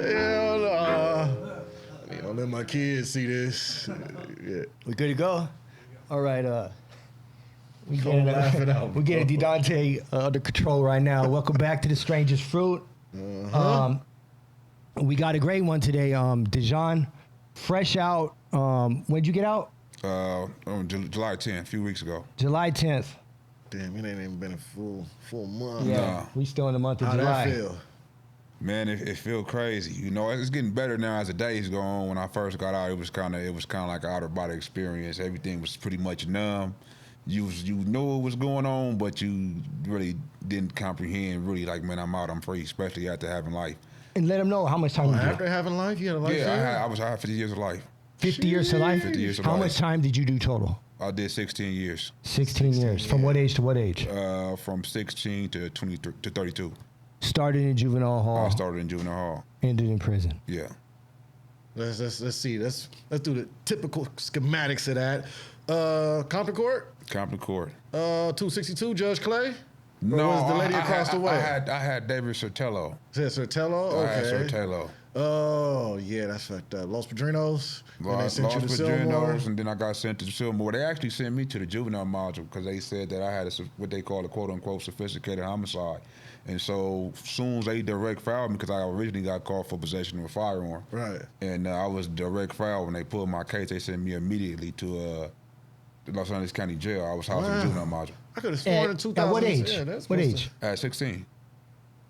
Hell no. Don't let my kids see this. Yeah. We good to go? All right. We laughing out. We're getting Didontae under control right now. Welcome back to The Strangest Fruit. We got a great one today. DeJohn, fresh out. When'd you get out? On July 10th, a few weeks ago. July 10th. Damn, it ain't even been a full month. Yeah, Nah. we still in the month of How'd July. that feel? Man, it feel crazy. You know, it's getting better now as the days go on. When I first got out, it was kind of like an out of body experience. Everything was pretty much numb. You knew what was going on, but you really didn't comprehend. Really, like, man, I'm out, I'm free, especially after having life. And let them know how much time you After did. having life, you had a life. Yeah, I had 50 years of life. 50 years to life? 50 years of How life. much time did you do total? I did 16 years. 16 years. From what age to what age? From 16 to 32. Started in juvenile hall. I started in juvenile hall. Ended in prison. Yeah. Let's see. Let's do the typical schematics of that. Compton Court. Compton Court. 262 Judge Clay. Or No, was the lady across the way? I had David Sertello. Is that Sertello? Okay. I had Sertello. Oh, yeah, that's fucked up. Los Padrinos. Then they sent you to Los Silmore. Padrinos, and then I got sent to Silmore. They actually sent me to the juvenile module because they said that I had what they call a quote-unquote sophisticated homicide. And so soon as they direct filed me, because I originally got called for possession of a firearm. Right. And I was direct filed. When they pulled my case, they sent me immediately to the Los Angeles County Jail. I was housed in the juvenile module. I could have sworn in 2000. At what age? Yeah, that's What supposed age? At 16.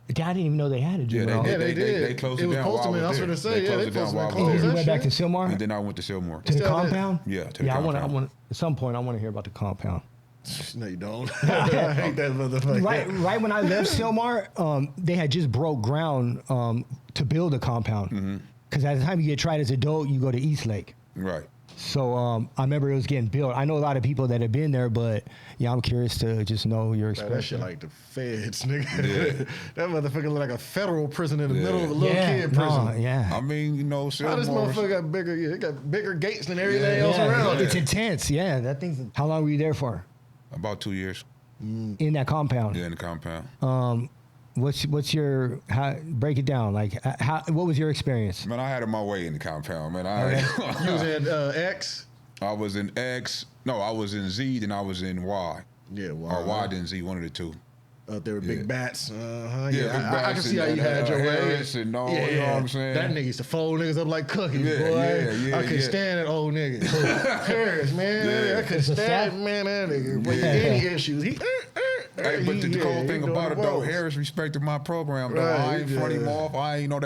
I didn't even know they had a juvenile. Yeah, they did. They closed It it was down while I Postman, I was was there. gonna say, yeah, closed they it down while I Postman was You there. went back to Silmar? And then I went to Silmore. To the Still did. compound? Yeah, to the I compound. want. At some point, I want to hear about the compound. No, you don't. I hate that motherfucker. Right when I left Silmar, they had just broke ground to build a compound. Because at the time you get tried as an adult, you go to Eastlake. Right. So I remember it was getting built. I know a lot of people that have been there, but yeah, I'm curious to just know your Man, experience. that shit like the feds, nigga. That motherfucker look like a federal prison in the middle of a little kid prison. Yeah. I mean, you know, How this Silmore. motherfucker got bigger? Yeah, it got bigger gates than everything else Yeah, around it's it. intense. Yeah, that thing's. How long were you there for? About 2 years. In that compound. Yeah, in the compound. What's your break it down? Like what was your experience? Man, I had it my way in the compound, man. You was in X. I was in X. No, I was in Z, then I was in Y. Yeah, Or Y, then Z, one of the two. Up there with big Yeah. bats. Yeah, Big big I can bats see how and, you had your way. Harris and all, you know what I'm saying? That nigga used to fold niggas up like cookies, Yeah, boy. yeah, I could yeah. stand that old nigga. Harris, man. Yeah. I could It's a stand, fact. man, that nigga. With Yeah. any issues. Hey, but the cool thing about it though, Harris. Harris respected my program though. Right, I ain't front him yeah. off. I ain't, you know,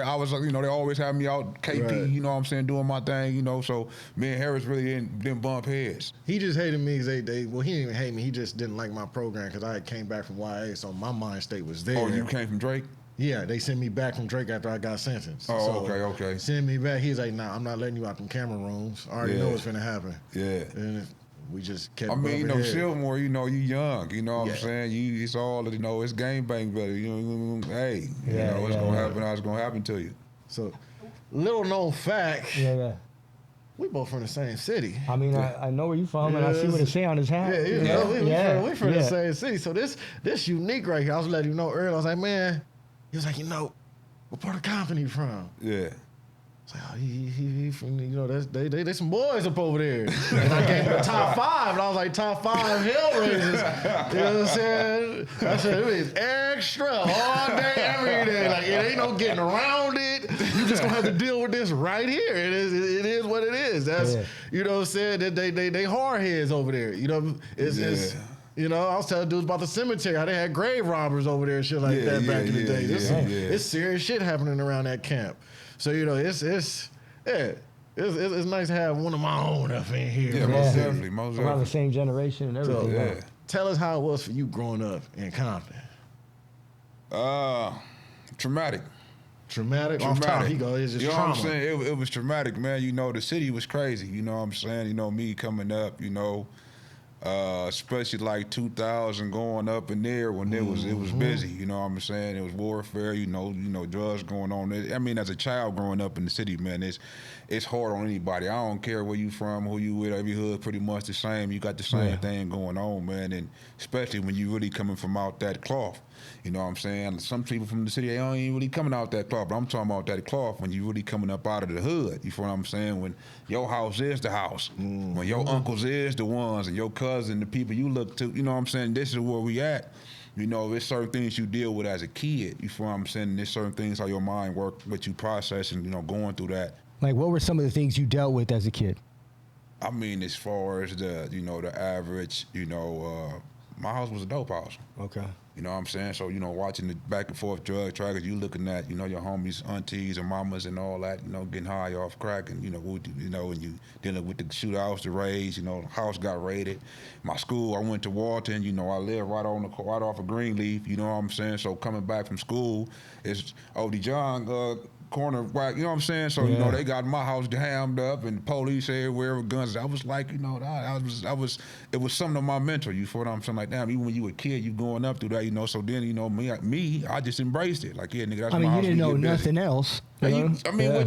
they always have me out KP, Right. you know what I'm saying, doing my thing, you know. So me and Harris really didn't bump heads. He just hated me. Well, he didn't even hate me. He just didn't like my program because I came back from YA, so my mind state was there. Oh, you came from Drake? Yeah, they sent me back from Drake after I got sentenced. Oh, So, okay. Send me back. He's like, nah, I'm not letting you out them camera rooms. I already Yeah. know what's finna happen. Yeah. And we just kept I mean, you know, bumping heads. Silmore, you know, you young, you know what Yeah. I'm saying? It's all, you know, it's game bang, brother. You know, hey, you know, it's gonna happen how it's gonna happen to you. So, little known fact, Yeah. we both from the same city. I mean, I know where you from, and I see what it say on his hat. Yeah, you know, we from the same city. So this unique right here. I was letting you know earlier. I was like, man, he was like, you know, what part of Compton you from? Yeah. I was like, oh, he from, you know, they some boys up over there. And I gave him the top 5, and I was like, top 5 Hellraisers. You know what I'm saying? I said, it is extra all day, every day. Like, it ain't no getting around it. You just gonna have to deal with this right here. It is what it is. That's, you know what I'm saying? They hard heads over there. You know, it's you know, I was telling dudes about the cemetery, how they had grave robbers over there and shit like that back in the day. It's serious shit happening around that camp. So, you know, it's nice to have one of my own up in here. Yeah, most definitely. Around the same generation and everything. So, tell us how it was for you growing up in Compton. Traumatic. Traumatic? Off top, he goes, it's just you know trauma. what I'm saying? It was traumatic, man. You know, the city was crazy. You know what I'm saying? You know, me coming up, you know, especially like 2000 going up in there when it was busy. You know what I'm saying? It was warfare. You know, drugs going on. I mean, as a child growing up in the city, man, it's hard on anybody. I don't care where you from, who you with. Every hood pretty much the same. You got the same thing going on, man. And especially when you really coming from out that cloth. You know what I'm saying? Some people from the city, they don't even really coming out that cloth, but I'm talking about that cloth when you really coming up out of the hood. You feel what I'm saying? When your house is the house, when your uncles is the ones, and your cousin, the people you look to, you know what I'm saying? This is where we at. You know, there's certain things you deal with as a kid. You feel what I'm saying? There's certain things how your mind work, what you process, and, you know, going through that. Like, what were some of the things you dealt with as a kid? I mean, as far as the, you know, the average, you know, my house was a dope house. Okay. You know what I'm saying? So, you know, watching the back and forth drug traffickers, you looking at, you know, your homies, aunties and mamas and all that, you know, getting high off crack and, you know, and you dealing with the shootouts, the raids, you know, the house got raided. My school, I went to Walton, you know, I live right off of Greenleaf, you know what I'm saying? So coming back from school, it's DeJohn corner whack, you know what I'm saying? So, you know, they got my house jammed up and the police everywhere with guns. I was like, you know, it was something on my mental, you feel what I'm saying? Like, damn, even when you a kid, you going up through that, you know, so then, you know, me, I just embraced it. Like, yeah, nigga, that's my house. You didn't know nothing else. What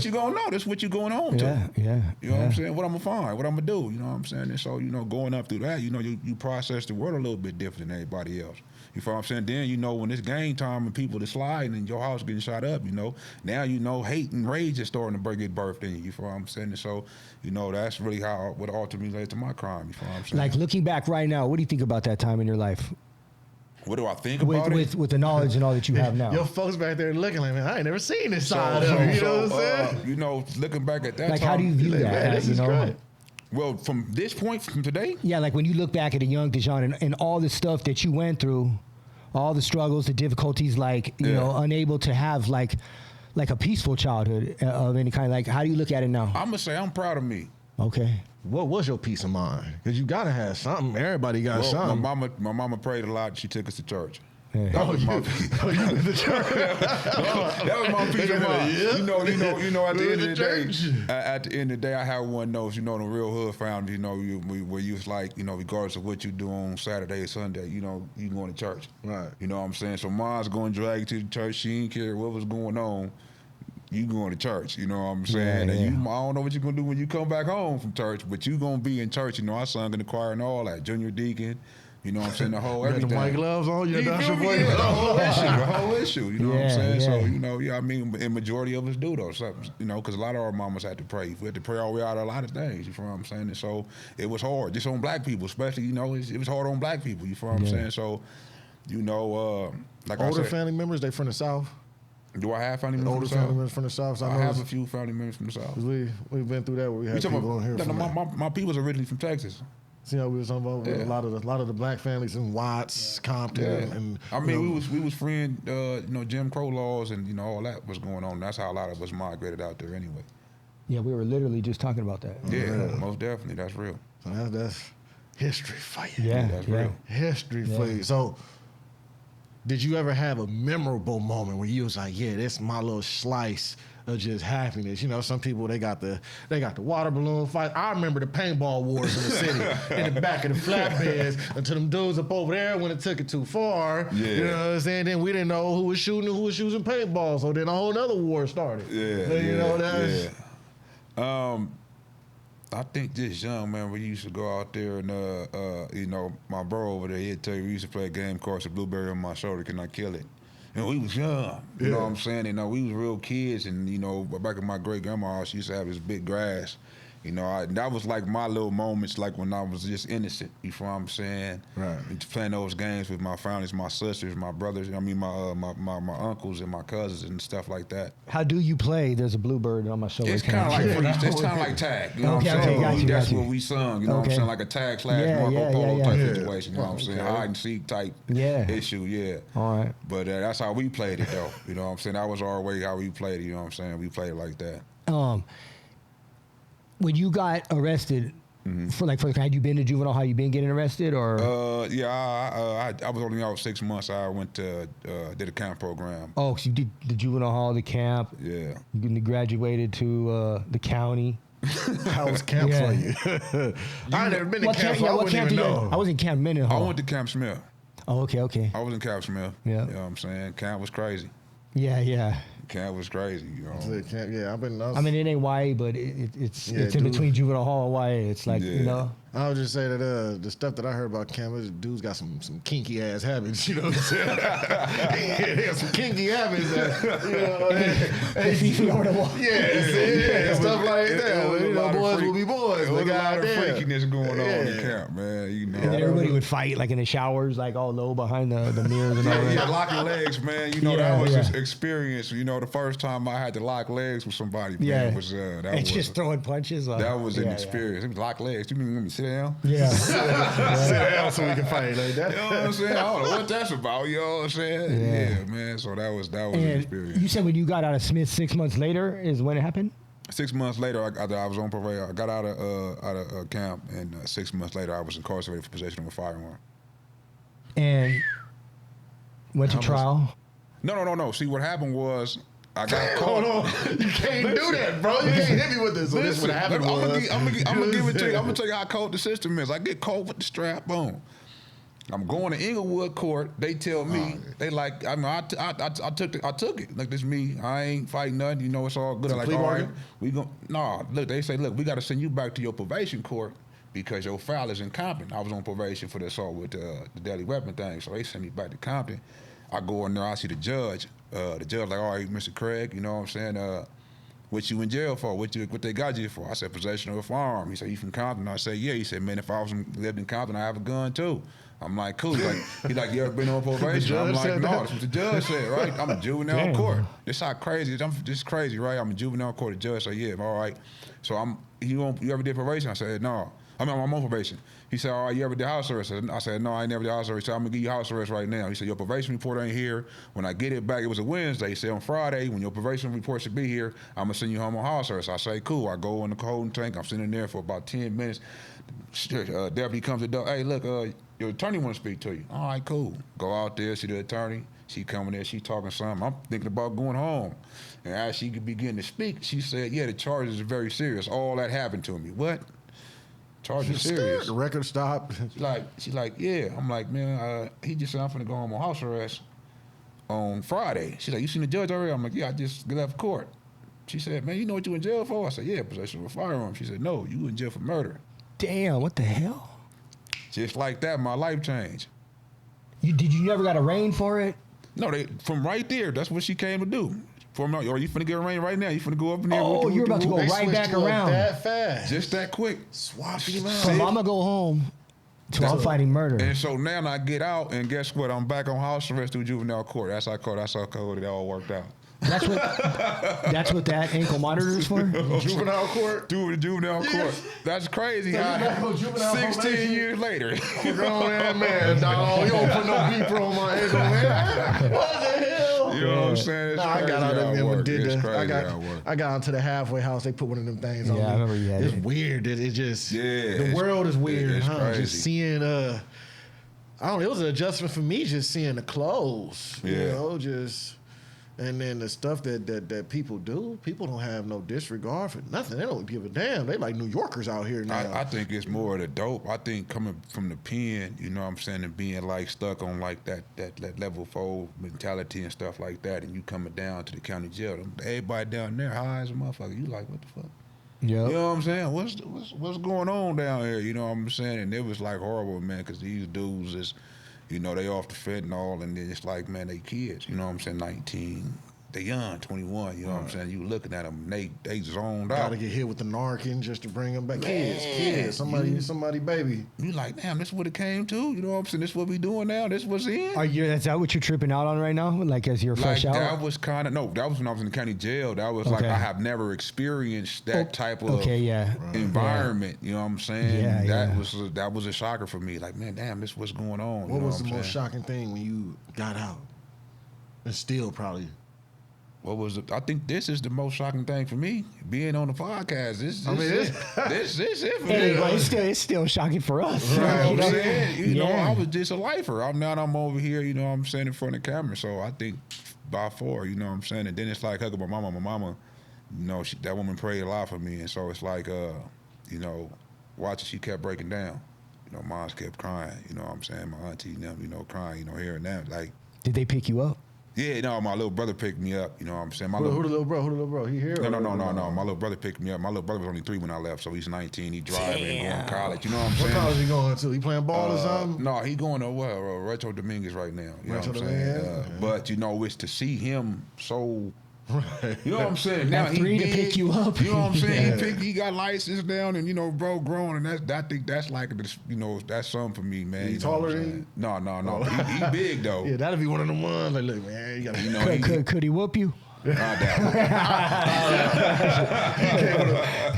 you gonna know? That's what you going on to. Yeah. You know what I'm saying? What I'm gonna find, what I'm gonna do, you know what I'm saying? And so, you know, going up through that, you know, you process the world a little bit different than everybody else. You feel what I'm saying? Then, you know, when it's game time and people are sliding and your house getting shot up, you know, now you know hate and rage is starting to get birthed in you. You feel what I'm saying? And so, you know, that's really what ultimately led to my crime. You feel what I'm saying? Like, looking back right now, what do you think about that time in your life? What do I think about it? With the knowledge and all that you have now. Your folks back there looking like, man, I ain't never seen this side of it. You know what I'm saying? You know, looking back at that like, time. how do you view that? Man, this is great. Well, from this point, from today? Yeah, like when you look back at a young DeJohn and all the stuff that you went through, all the struggles, the difficulties, like, you know, unable to have like a peaceful childhood of any kind. Like, how do you look at it now? I'm going to say I'm proud of me. Okay. What was your peace of mind? Because you got to have something. Everybody got something. My mama prayed a lot. She took us to church. Yeah. That was my peace. You in the church? That was my peace of mind. Yeah. You know, at the end of the church. day, at the end of the day, I had one of those, you know, the real hood family, you know, where you was like, you know, regardless of what you do on Saturday or Sunday, you know, you going to church. Right. You know what I'm saying? So mom's going to drag you to the church. She didn't care what was going on. You going to church, you know what I'm saying? Yeah, and I don't know what you're going to do when you come back home from church, but you going to be in church. You know, I sung in the choir and all that, junior deacon. You know what I'm saying? The whole everything. You got the white gloves on. You got your voice. The whole issue. You know what I'm saying? Yeah. So, you know, I mean, and majority of us do though. So, you know, because a lot of our mamas had to pray. We had to pray all the way out of a lot of things. You feel what I'm saying? And so it was hard, just on black people, especially. You know, it was hard on black people. You feel what I'm saying? So, you know, like older I said, family members, they from the South. Do I have family members Older from the family South? members from the South. So I have a few family members from the South. We've been through that. Where we had people on here. My people's originally from Texas. See how we was talking about a lot of the black families in Watts, Compton, and I mean, we was freeing, you know, Jim Crow laws and, you know, all that was going on. That's how a lot of us migrated out there anyway. Yeah, we were literally just talking about that. Yeah, most definitely, that's real. So that's history for you. Yeah, That's real. History for you. So, did you ever have a memorable moment where you was like, yeah, this is my little slice of just happiness? You know, some people they got the water balloon fight. I remember the paintball wars in the city in the back of the flatbeds until them dudes up over there when it took it too far. Yeah. You know what I'm saying? Then we didn't know who was shooting and who was shooting paintball. So then a whole other war started. You know, that's I think this young man, we used to go out there and, you know, my bro over there, he'd tell you, we used to play a game called The Blueberry on My Shoulder, Can I Kill It? And we was young, you know what I'm saying? And we was real kids, and, you know, back in my great-grandma's house, she used to have this big grass. You know, that was like my little moments, like when I was just innocent. You feel what I'm saying? Right. Playing those games with my families, my sisters, my brothers. I mean, my uncles and my cousins and stuff like that. How do you play? There's a bluebird on my shoulder. It's kind of like tag. You know what I'm saying? Got you. That's what we sung. You know what I'm saying? Like a tag / Marco Polo type situation. You know what I'm saying? Hide and seek type issue. Yeah. All right. But that's how we played it though. You know what I'm saying? That was our way how we played it. You know what I'm saying? We played it like that. When you got arrested, had you been to juvenile? How you been getting arrested, or? I was only out 6 months. I went to did a camp program. Oh, so you did the juvenile hall, the camp. Yeah. You graduated to the county. How was camp for you? I ain't never been to camp, so I wouldn't even know. I was in Camp Mendenhall. I went to Camp Smith. Oh, okay. I was in Camp Smith. Yeah. You know what I'm saying? Camp was crazy. Yeah. camp was crazy, you know. Yeah, I mean, it ain't YA, but it's in dude. between juvenile hall and YA. It's like, you know. I would just say that the stuff that I heard about camp, dudes got some kinky ass habits. You know what I'm saying? Yeah, they got some kinky habits. Stuff like that. You know, boys will be boys. There was a lot of freakiness going on in camp, man. You know, and then everybody would fight like in the showers, like all low behind the mirrors and all that. Yeah, locking legs, man. You know, that was an experience. You know, the first time I had to lock legs with somebody, man, was just throwing punches. That was an experience. It was lock legs. You mean let me sit down? Yeah. Sit down so we can fight like that. You know what I'm saying? I don't know what that's about. You know what I'm saying? Yeah, man. So that was an experience. You said when you got out of Smith 6 months later is when it happened? 6 months later, I was on probation. I got out of camp, and 6 months later, I was incarcerated for possession of a firearm. And went to trial? No. See, what happened was I got caught. Hold on. You can't do that, bro. You can't hit me with this. So this is what happened was. I'm gonna give it to you. I'm gonna tell you how cold the system is. I get caught with the strap on. I'm going to Inglewood Court. They tell me they like. I mean, I took it. Like, this me. I ain't fighting nothing. You know, it's all good. I'm like, all right, we go. No, look. They say, look, we got to send you back to your probation court because your file is in Compton. I was on probation for the assault with the deadly weapon thing, so they sent me back to Compton. I go in there. I see the judge. The judge like, all right, Mr. Craig. You know what I'm saying? What you in jail for? What they got you for? I said, possession of a firearm. He said, you from Compton? I said, yeah. He said, man, if I lived in Compton, I have a gun too. I'm like, cool. He's like, you ever been on probation? I'm like, no, that's what the judge said, right? I'm in juvenile court. This how crazy. This is crazy, right? I'm in juvenile court. The judge said, yeah, all right. So you ever did probation? I said, no. I'm on probation. He said, all right, you ever did house arrest? I said, no, I ain't never did house arrest. He said, I'm gonna give you house arrest right now. He said, your probation report ain't here. When I get it back, it was a Wednesday. He said, on Friday, when your probation report should be here, I'm gonna send you home on house arrest. I say, cool. I go in the holding tank. I'm sitting there for about 10 minutes. Deputy comes to the door. Hey, look, your attorney want to speak to you. All right, cool. Go out there, see the attorney. She coming there, she talking something. I'm thinking about going home. And as she began to speak, she said, yeah, the charges are very serious. All that happened to me. What? Charges serious. The record stopped. She's like, yeah. I'm like, man, he just said I'm finna go home on house arrest on Friday. She's like, you seen the judge already? I'm like, yeah, I just left court. She said, man, you know what you in jail for? I said, yeah, possession of a firearm. She said, no, you in jail for murder. Damn, what the hell? Just like that, my life changed. Did you never got arraigned for it? No, from right there, that's what she came to do. Or you finna get arraigned right now? You finna go up in there? Oh, you're about to go right back around. That fast. Just that quick. Swap him out. So I'm gonna go home. So I'm fighting murder. And so now I get out, and guess what? I'm back on house arrest through juvenile court. That's how it all worked out. That's what that ankle monitor is for? Juvenile court? Juvenile court. That's crazy. How 16 years later. Grown ass man, dog. You don't put no beeper on my ankle, man. What the hell? You know what I'm saying? It's I got out of there and did that. I got onto the halfway house. They put one of them things on me. I remember you had It's it. weird. It just, the world is weird, it's huh? crazy. Just seeing, I don't know, it was an adjustment for me just seeing the clothes. You know, just... And then the stuff that people do, people don't have no disregard for nothing. They don't give a damn. They like New Yorkers out here now. I think it's more of the dope. I think coming from the pen, you know what I'm saying, and being like stuck on like that level 4 mentality and stuff like that, and you coming down to the county jail, everybody down there high as a motherfucker. You like, what the fuck? Yeah. You know what I'm saying? What's going on down here? You know what I'm saying? And it was like horrible, man, because these dudes is, you know, they off the fentanyl, and then it's like, man, they kids. You know what I'm saying? 19, they young, 21. You know what I'm saying? You looking at them, they zoned out. Gotta get hit with the Narcan just to bring them back. Kids, somebody, baby. You like, damn, this is what it came to. You know what I'm saying? This is what we doing now. This what's in. Is that what you're tripping out on right now? Like as you're fresh out? That was kind of that was when I was in the county jail. That was like I have never experienced that type of environment. You know what I'm saying? That was a shocker for me. Like, man, damn, this what's going on. What was the most shocking thing when you got out? And still probably. I think this is the most shocking thing for me, being on the podcast. This is it for me. It's still shocking for us. Right, you know what I'm saying? You know, I was just a lifer. I'm over here, you know what I'm saying, in front of the camera. So I think by far, you know what I'm saying? And then it's like hugging my mama. My mama, you know, that woman prayed a lot for me. And so it's like, you know, watching, she kept breaking down. You know, moms kept crying, you know what I'm saying? My auntie, them, you know, crying, you know, here and there. Like, did they pick you up? Yeah, no, my little brother picked me up. You know what I'm saying? Who the little bro? Who the little bro? He here? No. My little brother picked me up. My little brother was only 3 when I left, so he's 19. He driving and going to college. You know what I'm saying? What college he going to? He playing ball or something? No, he going to Rancho Dominguez right now. You Rancho know what I'm saying? Dominguez? But you know, it's to see him so. Right. You know what I'm saying? Now Have 3 to pick you up. You know what I'm saying? Yeah. He got license down, and you know, bro, grown, and I think that's like, you know, that's something for me, man. He you know taller what I'm than saying? No. He big though. Yeah, that'd be one of them ones. Like, look, man, you gotta, You know, Could he whoop you? I doubt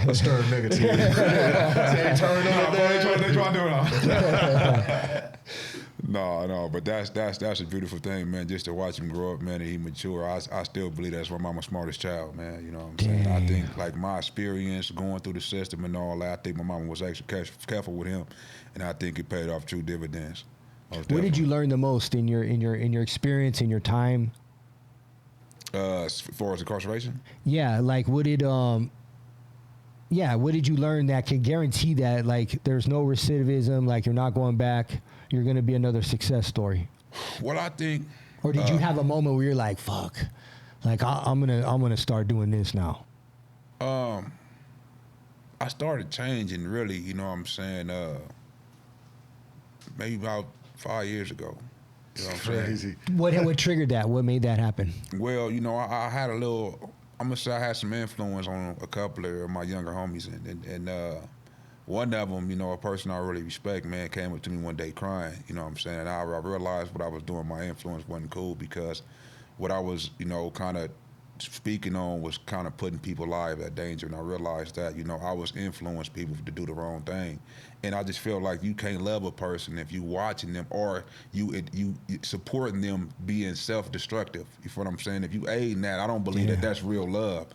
it. a stern nigga to you. Say, turn up, They trying to do it. No, but that's a beautiful thing, man. Just to watch him grow up, man, and he mature. I still believe that's my mama's smartest child, man. You know what I'm saying? I think like my experience going through the system and all that. I think my mama was actually careful with him, and I think it paid off true dividends. What did you learn the most in your experience, in your time? As far as incarceration? Yeah, like what did you learn that can guarantee that like there's no recidivism, like you're not going back, you're gonna be another success story? Well, I think. Or did you have a moment where you're like, fuck, like I'm gonna start doing this now? I started changing really, you know what I'm saying, maybe about 5 years ago. You know what I'm saying? Crazy. What triggered that? What made that happen? Well, you know, I had a little, I'm gonna say I had some influence on a couple of my younger homies, and one of them, you know, a person I really respect, man, came up to me one day crying, you know what I'm saying? And I realized what I was doing, my influence wasn't cool, because what I was, you know, kind of speaking on was kind of putting people's lives at danger. And I realized that, you know, I was influencing people to do the wrong thing. And I just feel like you can't love a person if you watching them or you supporting them being self-destructive. You feel what I'm saying? If you aiding that, I don't believe that that's real love.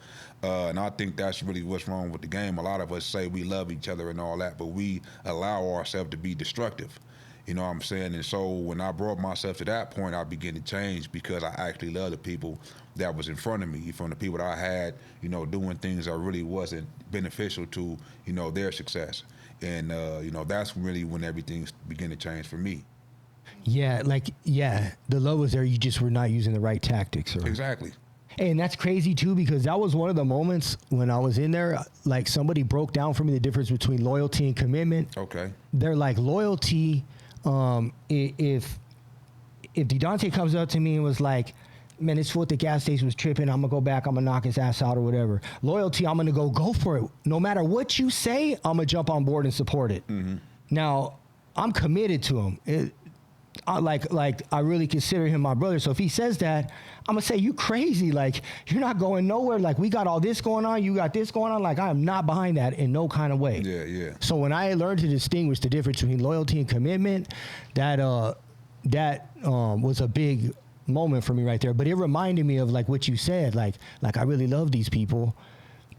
And I think that's really what's wrong with the game. A lot of us say we love each other and all that, but we allow ourselves to be destructive. You know what I'm saying? And so when I brought myself to that point, I began to change because I actually loved the people that was in front of me, from the people that I had, you know, doing things that really wasn't beneficial to, you know, their success. And, you know, that's really when everything began to change for me. Yeah, the love was there. You just were not using the right tactics. Exactly. And that's crazy too, because that was one of the moments when I was in there, like somebody broke down for me the difference between loyalty and commitment. Okay. They're like, loyalty, if Didontae comes up to me and was like, man, this fool at the gas station was tripping, I'm gonna go back, I'm gonna knock his ass out or whatever. Loyalty, I'm gonna go for it. No matter what you say, I'm gonna jump on board and support it. Mm-hmm. Now, I'm committed to him. I really consider him my brother. So if he says that, I'm gonna say, you crazy. Like, you're not going nowhere. Like, we got all this going on, you got this going on. Like, I am not behind that in no kind of way. Yeah. So when I learned to distinguish the difference between loyalty and commitment, that was a big moment for me right there. But it reminded me of like what you said, like I really love these people,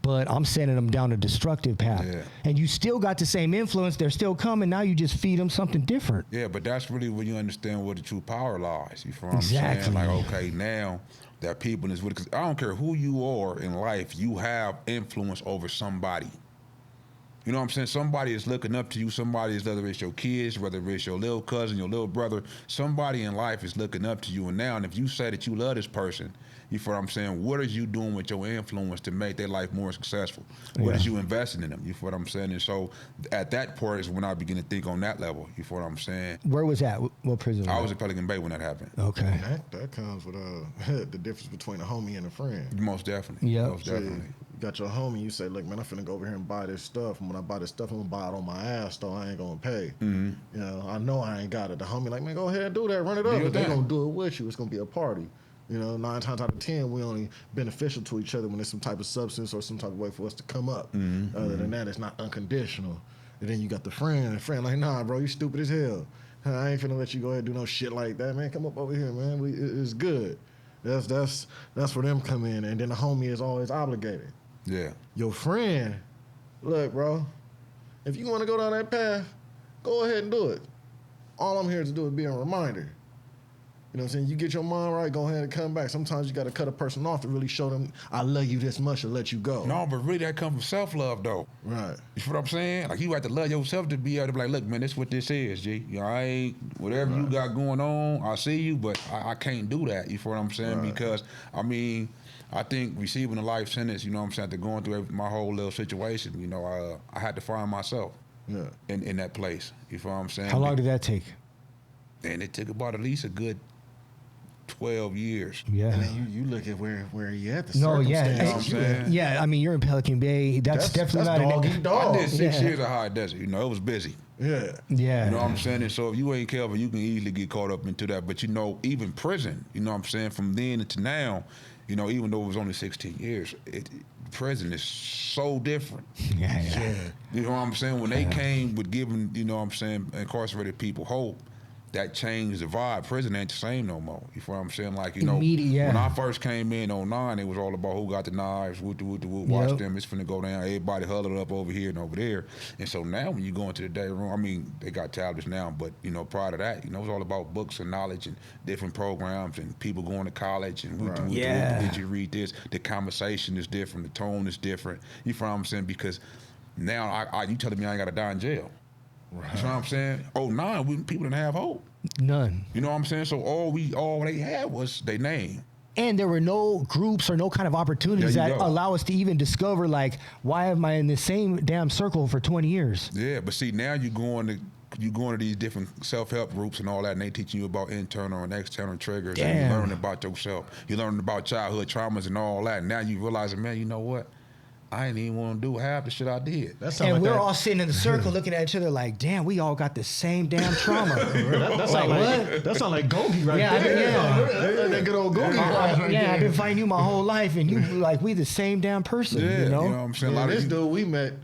but I'm sending them down a destructive path. Yeah. And you still got the same influence. They're still coming. Now you just feed them something different. Yeah, but that's really when you understand where the true power lies. You feel what Exactly. I'm saying? Like, okay, now that people is with, because I don't care who you are in life, you have influence over somebody. You know what I'm saying? Somebody is looking up to you. Somebody is, whether it's your kids, whether it's your little cousin, your little brother, somebody in life is looking up to you. And now, and if you say that you love this person, you feel what I'm saying? What are you doing with your influence to make their life more successful? What is you investing in them? You feel what I'm saying? And so at that point is when I begin to think on that level. You feel what I'm saying? Where was that? What prison? I was in Pelican Bay when that happened. Okay. That comes with the difference between a homie and a friend. Most definitely. Yeah. Most definitely. You got your homie, you say, look, man, I'm finna go over here and buy this stuff. And when I buy this stuff, I'm gonna buy it on my ass, though. I ain't gonna pay. Mm-hmm. You know I ain't got it. The homie like, man, go ahead and do that. Run it up. If they gonna do it with you, it's gonna be a party. You know, 9 times out of 10, we only beneficial to each other when there's some type of substance or some type of way for us to come up. Mm-hmm. Other than that, it's not unconditional. And then you got the friend like, nah, bro, you stupid as hell. I ain't finna let you go ahead and do no shit like that, man. Come up over here, man. It's good. That's where them come in. And then the homie is always obligated. Yeah. Your friend, look, bro, if you want to go down that path, go ahead and do it. All I'm here to do is be a reminder. You know what I'm saying? You get your mind right, go ahead and come back. Sometimes you got to cut a person off to really show them, I love you this much to let you go. No, but really that comes from self-love, though. Right. You feel what I'm saying? Like, you have to love yourself to be able to be like, look, man, this is what this is, G. You know, I ain't, whatever you got going on, I see you, but I can't do that. You feel what I'm saying? Right. Because, I mean, I think receiving a life sentence, you know what I'm saying, after going through my whole little situation, you know, I had to find myself in that place. You feel what I'm saying? How long did that take? And it took about at least a good 12 years. Yeah. And then you look at where you at, the No, yeah. circumstance. You know what I'm saying? Yeah, I mean, you're in Pelican Bay. That's definitely not dog eat dog. I did 6 Yeah. years of high desert. You know, it was busy. Yeah. Yeah. You know what I'm saying? And so if you ain't careful, you can easily get caught up into that. But, you know, even prison, you know what I'm saying, from then to now, you know, even though it was only 16 years, prison is so different. Yeah. You know what I'm saying? When they came with giving, you know what I'm saying, incarcerated people hope, that changed the vibe. Prison ain't the same no more. You feel what I'm saying? Like, you know, when I first came in 09, it was all about who got the knives, watch them, it's finna go down, everybody huddled up over here and over there. And so now when you go into the day room, I mean, they got tablets now, but, you know, prior to that, you know, it was all about books and knowledge and different programs and people going to college and did you read this? The conversation is different, the tone is different. You feel what I'm saying? Because now you telling me I ain't gotta die in jail. Right. You know what I'm saying? 09, people didn't have hope. None. You know what I'm saying? So all they had was their name. And there were no groups or no kind of opportunities that allow us to even discover, like, why am I in the same damn circle for 20 years? Yeah, but see, now you're going to these different self-help groups and all that, and they teaching you about internal and external triggers. Damn. And you're learning about yourself. You're learning about childhood traumas and all that. And now you realizing, man, you know what? I ain't even want to do half the shit I did. And we're all sitting in the circle looking at each other like, damn, we all got the same damn trauma. That sound like Gogi right there. That good old Gogi right there. I've been fighting you my whole life, and you like we the same damn person. Yeah, you know what I'm saying? Yeah, this dude we met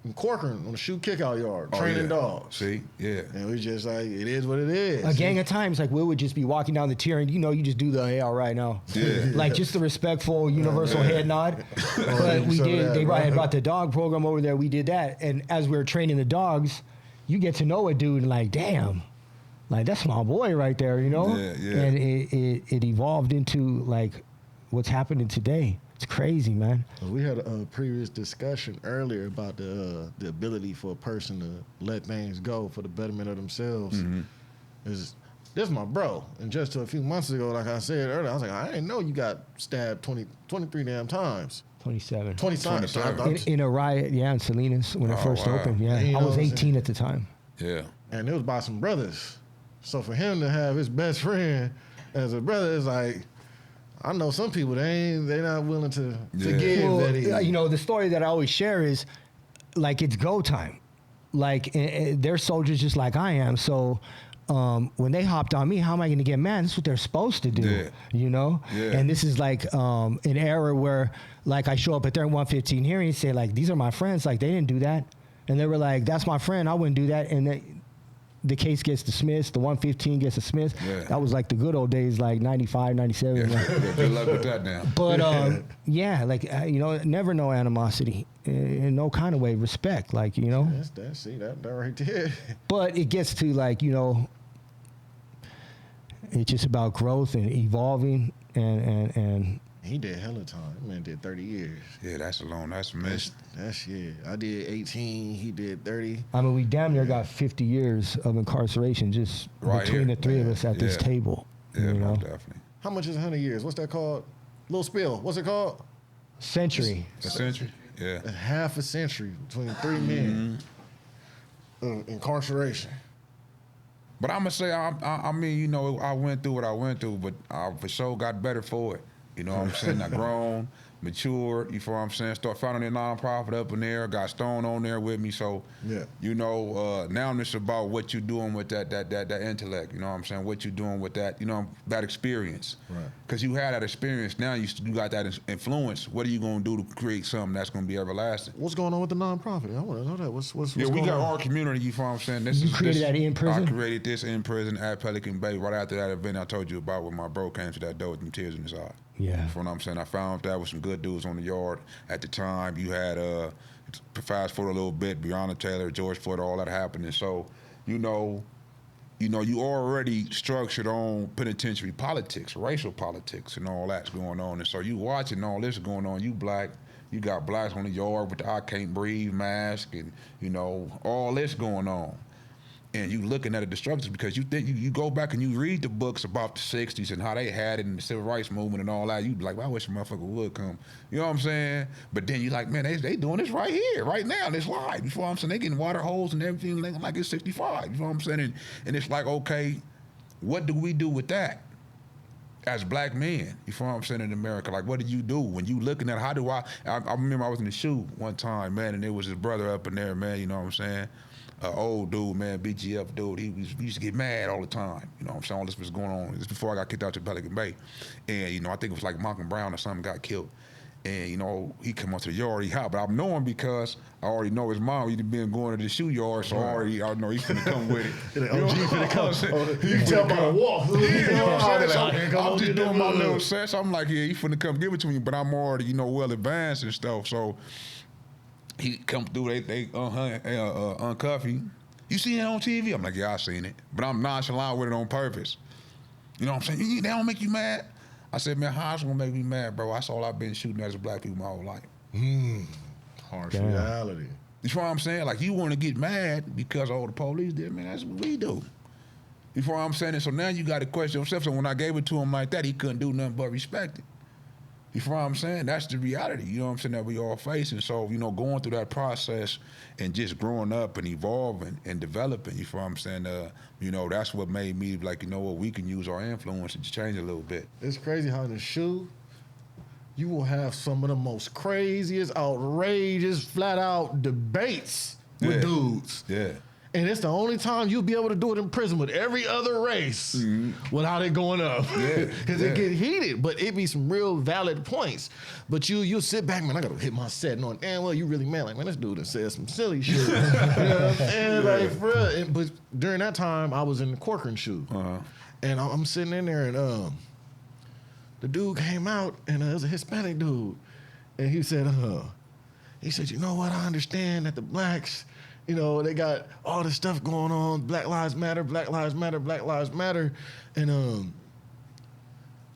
in Corcoran on the shoot kickout yard, training dogs. See, yeah. And we just like, it is what it is. A gang of times, like we would just be walking down the tier, and you just do the hey, all right now. Yeah. Like just the respectful, universal head nod. But we did. They brought the dog program over there. We did that, and as we were training the dogs, you get to know a dude, and like, damn, like that's my boy right there, you know. Yeah. And it evolved into like what's happening today. It's crazy, man. We had a previous discussion earlier about the ability for a person to let things go for the betterment of themselves. Mm-hmm. This is my bro. And just a few months ago, like I said earlier, I was like, I didn't know you got stabbed 23 damn times. 27. 27. In a riot, in Salinas when it first opened. Yeah, you I was know 18 at the time. Yeah. And it was by some brothers. So for him to have his best friend as a brother is like, I know some people they're not willing to forgive. Well, you know, the story that I always share is like it's go time. Like they're soldiers just like I am. So when they hopped on me, how am I going to get mad? This is what they're supposed to do. You know. Yeah. And this is like an era where like I show up at their 115 hearing and say like these are my friends. Like they didn't do that, and they were like that's my friend. I wouldn't do that, and the case gets dismissed. The 115 gets dismissed. Yeah. That was like the good old days, like 95, 97. Yeah. Good luck with that now. But never no animosity in no kind of way. Respect, like that right there. But it gets to like it's just about growth and evolving and. He did hella time. Man did 30 years. Yeah, that's a mess. That's shit. I did 18. He did 30. I mean, we damn near got 50 years of incarceration just between the three of us at this table. Yeah, most definitely. How much is 100 years? What's that called? Little spill. What's it called? Century. A century? Yeah. Half a century between three men of incarceration. But I'm going to say, I mean, I went through what I went through, but I for sure got better for it. You know what I'm saying? I grown, matured, you feel what I'm saying? Start founding a nonprofit up in there, got Stone on there with me. So, now it's about what you're doing with that intellect, you know what I'm saying? What you're doing with that, that experience. Right. Because you had that experience, now you got that influence. What are you going to do to create something that's going to be everlasting? What's going on with the nonprofit? I want to know that. What's we going got on? our community, you feel what I'm saying? You created that in prison? I created this in prison at Pelican Bay right after that event I told you about when my bro came to that door with them tears in his eye. Yeah. You know what I'm saying? I found that with some good dudes on the yard. At the time, you had, fast forward a little bit, Breonna Taylor, George Floyd, all that happening. So, you you know, you already structured on penitentiary politics, racial politics, and all that's going on. And so you watching all this going on. You black, you got blacks on the yard with the I can't breathe mask, and you know all this going on. And you looking at the structures because you think you go back and you read the books about the '60s and how they had it in the civil rights movement and all that. You be like, well, I wish a motherfucker would come. You know what I'm saying? But then you like, man, they doing this right here, right now, this live. You know what I'm saying? They getting water holes and everything like it's 65. You know what I'm saying? And it's like, okay, what do we do with that as black men? You know what I'm saying, in America? Like, what do you do when you looking at how do I remember I was in the shoe one time, man, and there was his brother up in there, man, you know what I'm saying? Old dude, man, BGF dude, he used to get mad all the time. You know what I'm saying? All this was going on. This before I got kicked out to Pelican Bay. And, you know, I think it was like Malcolm Brown or something got killed. And, you know, he come onto the yard, he hot. But I know him because I already know his mom. He'd been going to the shoe yard, so I know he's finna come with it. You know finna come. You can tell by the walk. You know what I'm saying? So I'm just doing my little sets. I'm like, yeah, he finna come give it to me. But I'm already, you know, well advanced and stuff. So he come through, they uncuff him. You seen it on TV? I'm like, yeah, I seen it. But I'm nonchalant with it on purpose. You know what I'm saying? They don't make you mad? I said, man, how it's gonna make me mad, bro? That's all I've been shooting at as black people my whole life. Harsh reality. You know what I'm saying? Like, you wanna get mad because all the police did, man, that's what we do. You know what I'm saying? And so now you gotta question yourself. So when I gave it to him like that, he couldn't do nothing but respect it. You know what I'm saying? That's the reality, you know what I'm saying, that we all face. And so, you know, going through that process and just growing up and evolving and developing, you know what I'm saying, you know, that's what made me like, you know what, we can use our influence to change a little bit. It's crazy how in the shoe, you will have some of the most craziest, outrageous, flat out debates with dudes. Yeah. And it's the only time you'll be able to do it in prison with every other race without it going up. Yeah. Because it get heated, but it be some real valid points. But you'll sit back, man, I gotta hit my set knowing, damn well, you really mad. Like, man, this dude done said some silly shit. You know what I'm saying? Like, for real. But during that time, I was in the Corcoran shoe. And I'm sitting in there, and the dude came out, and it was a Hispanic dude. And he said, you know what, I understand that the blacks, you know, they got all this stuff going on. Black Lives Matter, Black Lives Matter, Black Lives Matter. And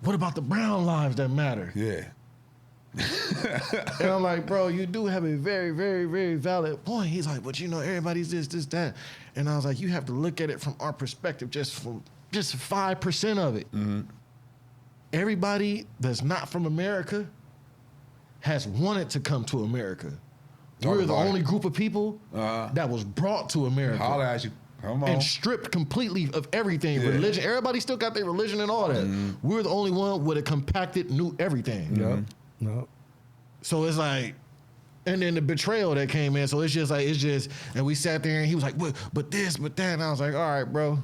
what about the brown lives that matter? Yeah. And I'm like, bro, you do have a very, very, very valid point. He's like, but you know, everybody's this, that. And I was like, you have to look at it from our perspective, just 5% of it. Everybody that's not from America has wanted to come to America. We're the only group of people that was brought to America. Holla at you. Come on. And stripped completely of everything. Yeah. Religion. Everybody still got their religion and all that. We're the only one with a compacted, new everything. Yep. So it's like, and then the betrayal that came in. So it's just, and we sat there and he was like, but this, but that. And I was like, all right, bro.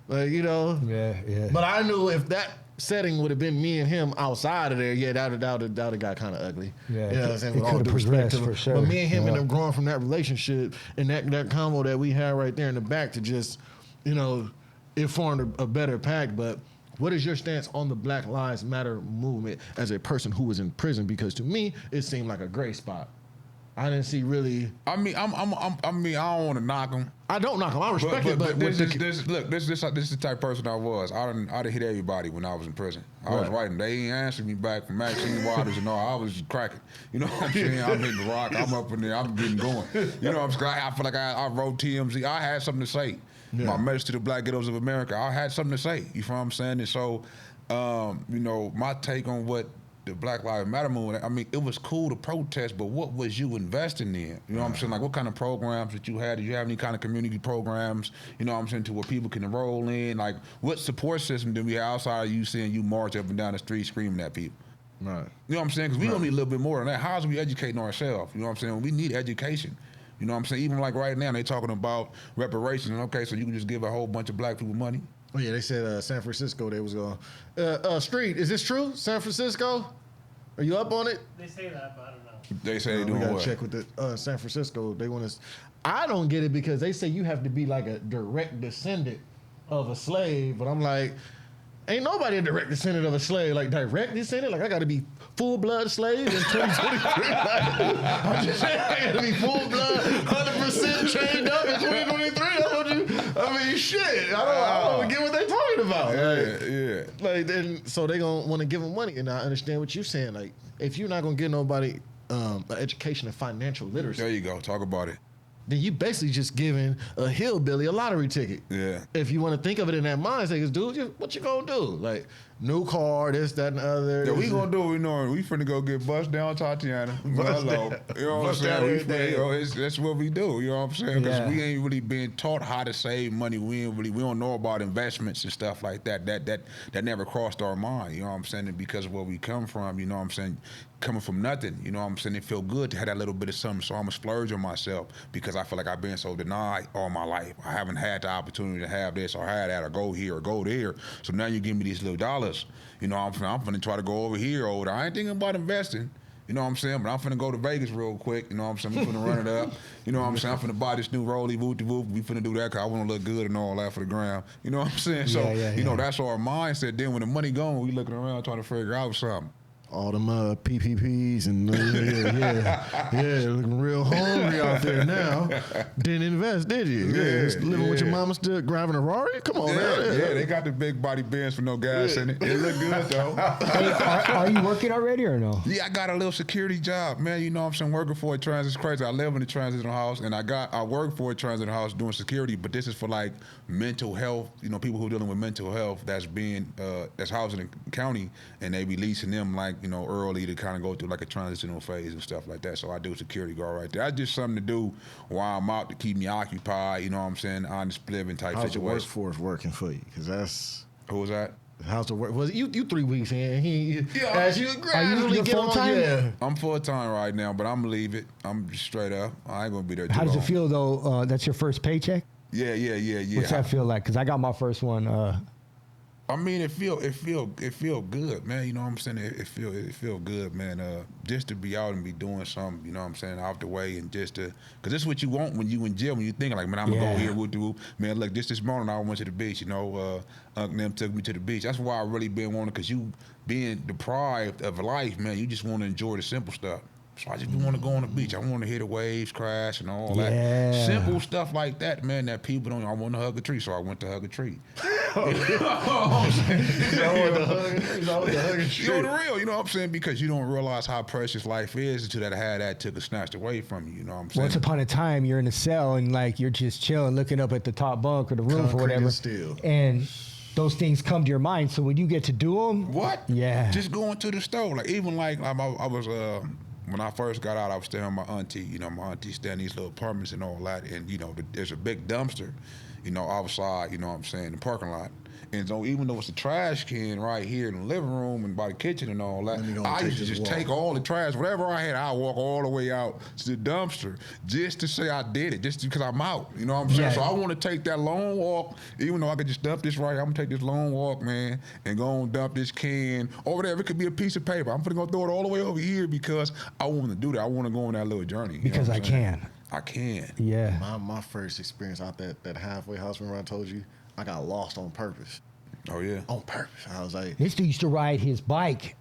Like, you know. Yeah. But I knew if that setting would have been me and him outside of there, that would have got kind of ugly. Yeah, you know what I'm saying? It could have progressed for sure. But me and him ended up growing from that relationship and that combo that we had right there in the back to just, you know, it formed a better pact. But what is your stance on the Black Lives Matter movement as a person who was in prison? Because to me, it seemed like a gray spot. I didn't see really. I mean, I don't want to knock him. I don't knock him. I respect it. But this is the type of person I was. I done hit everybody when I was in prison. I was writing. They ain't answering me back from Maxine Waters and all. I was just cracking. You know what I'm saying? I'm hitting the rock. I'm up in there. I'm getting going. You know what I'm saying? I feel like I wrote TMZ. I had something to say. Yeah. My message to the black ghettos of America. I had something to say. You know what I'm saying? And so, you know, my take on what the Black Lives Matter movement, I mean, it was cool to protest, but what was you investing in? You know what I'm saying? Like, what kind of programs that you had? Did you have any kind of community programs, you know what I'm saying, to where people can enroll in? Like, what support system do we have outside of you seeing you march up and down the street screaming at people? Right. You know what I'm saying? Because we don't need a little bit more than that. How's we educating ourselves? You know what I'm saying? We need education. You know what I'm saying? Even like right now, they talking about reparations. And okay, so you can just give a whole bunch of black people money? Oh, yeah, they said San Francisco, they was going. Street, is this true? San Francisco? Are you up on it? They say that, but I don't know. They say they doing what? We what? gotta check with the San Francisco. They want us. I don't get it because they say you have to be like a direct descendant of a slave, but I'm like, ain't nobody a direct descendant of a slave. Like, direct descendant? Like, I got to be full-blood slave in 2023? I'm just saying, I got to be full-blood, 100% trained up in 2023. That's what you, I mean, mean, shit. I don't get what they talking about. Yeah. Like, then, so they gonna want to give them money, and I understand what you're saying. Like, if you're not gonna give nobody an education of financial literacy, There you go. Talk about it. then you basically just giving a hillbilly a lottery ticket. Yeah. If you want to think of it in that mindset, because dude, what you gonna do? Like, new car, this, that, and the other. Yeah, we gonna do what we know. We finna go get bust down Tatiana. Hello. You know what I'm saying? That's what we do. You know what I'm saying? Because we ain't really been taught how to save money. We don't know about investments and stuff like that. That never crossed our mind. You know what I'm saying? And because of where we come from, you know what I'm saying? Coming from nothing, you know what I'm saying? It feel good to have that little bit of something, so I'm a splurge on myself because I feel like I've been so denied all my life. I haven't had the opportunity to have this or have that or go here or go there. So now you give me these little dollars. You know, I'm finna try to go over here. I ain't thinking about investing. You know what I'm saying? But I'm finna go to Vegas real quick. You know what I'm saying? We finna run it up. You know what I'm saying? I'm finna buy this new rollie, whoop-de-whoop. We finna do that because I want to look good and all that for the ground. You know what I'm saying? So, you know, that's our mindset. Then when the money gone, we looking around trying to figure out something. All them PPPs and looking real hungry out there now. Didn't invest, did you? Just living with your mama still driving a Rari? Come on, man. Yeah, they got the big body Benz for no gas in it. It look good though. Hey, are you working already or no? Yeah, I got a little security job, man. You know what I'm saying? Working for a transit is crazy. I live in a transitional house and I work for a transitional house doing security, but this is for like mental health, you know, people who are dealing with mental health that's housed in the county, and they be leasing them like, you know, early to kind of go through like a transitional phase and stuff like that. So I do security guard right there. That's just something to do while I'm out to keep me occupied, you know what I'm saying, honest living type situation. How's the workforce working for you? Because that's... Who was that? How's the work? Was you 3 weeks in? As you Are gradually you get on, full-time? I'm full-time right now, but I'm leave it. I'm just straight up. I ain't gonna be there too How does long. it feel though? That's your first paycheck? Yeah. What's that feel like? Because I got my first one. I mean, it feel good, man. You know what I'm saying? It feel good, man. Just to be out and be doing something, you know what I'm saying, out the way, and just to, because this is what you want when you in jail, when you think like, man, I'm gonna go here, whoop. Man, look, this morning I went to the beach, you know, Uncle them took me to the beach. That's why I really been wanting, because you being deprived of life, man, you just want to enjoy the simple stuff. So I just want to go on the beach. I want to hear the waves crash and all that. Simple stuff like that, man, that people don't. I want to hug a tree, so I went to hug a tree. You know the real, you know what I'm saying? Because you don't realize how precious life is until that took snatched away from you, you know what I'm saying? Once upon a time, you're in a cell and like you're just chilling, looking up at the top bunk or the roof or whatever. And those things come to your mind. So when you get to do them. What? Yeah. Just going to the store. Like, even like I was, when I first got out, I was staying with my auntie. You know, my auntie staying in these little apartments and all that. And, you know, there's a big dumpster, you know, outside, you know what I'm saying, the parking lot. And so even though it's a trash can right here in the living room and by the kitchen and all that, I used to just take all the trash, whatever I had, I walk all the way out to the dumpster just to say I did it, just because I'm out. You know what I'm saying? Yeah. So I want to take that long walk, even though I could just dump this right here. I'm going to take this long walk, man, and go and dump this can over there. It could be a piece of paper. I'm going to go throw it all the way over here because I want to do that. I want to go on that little journey. Because I can. I can. Yeah. My first experience out that halfway house, remember I told you, I got lost on purpose. Oh, yeah? On purpose. I was like... This dude used to ride his bike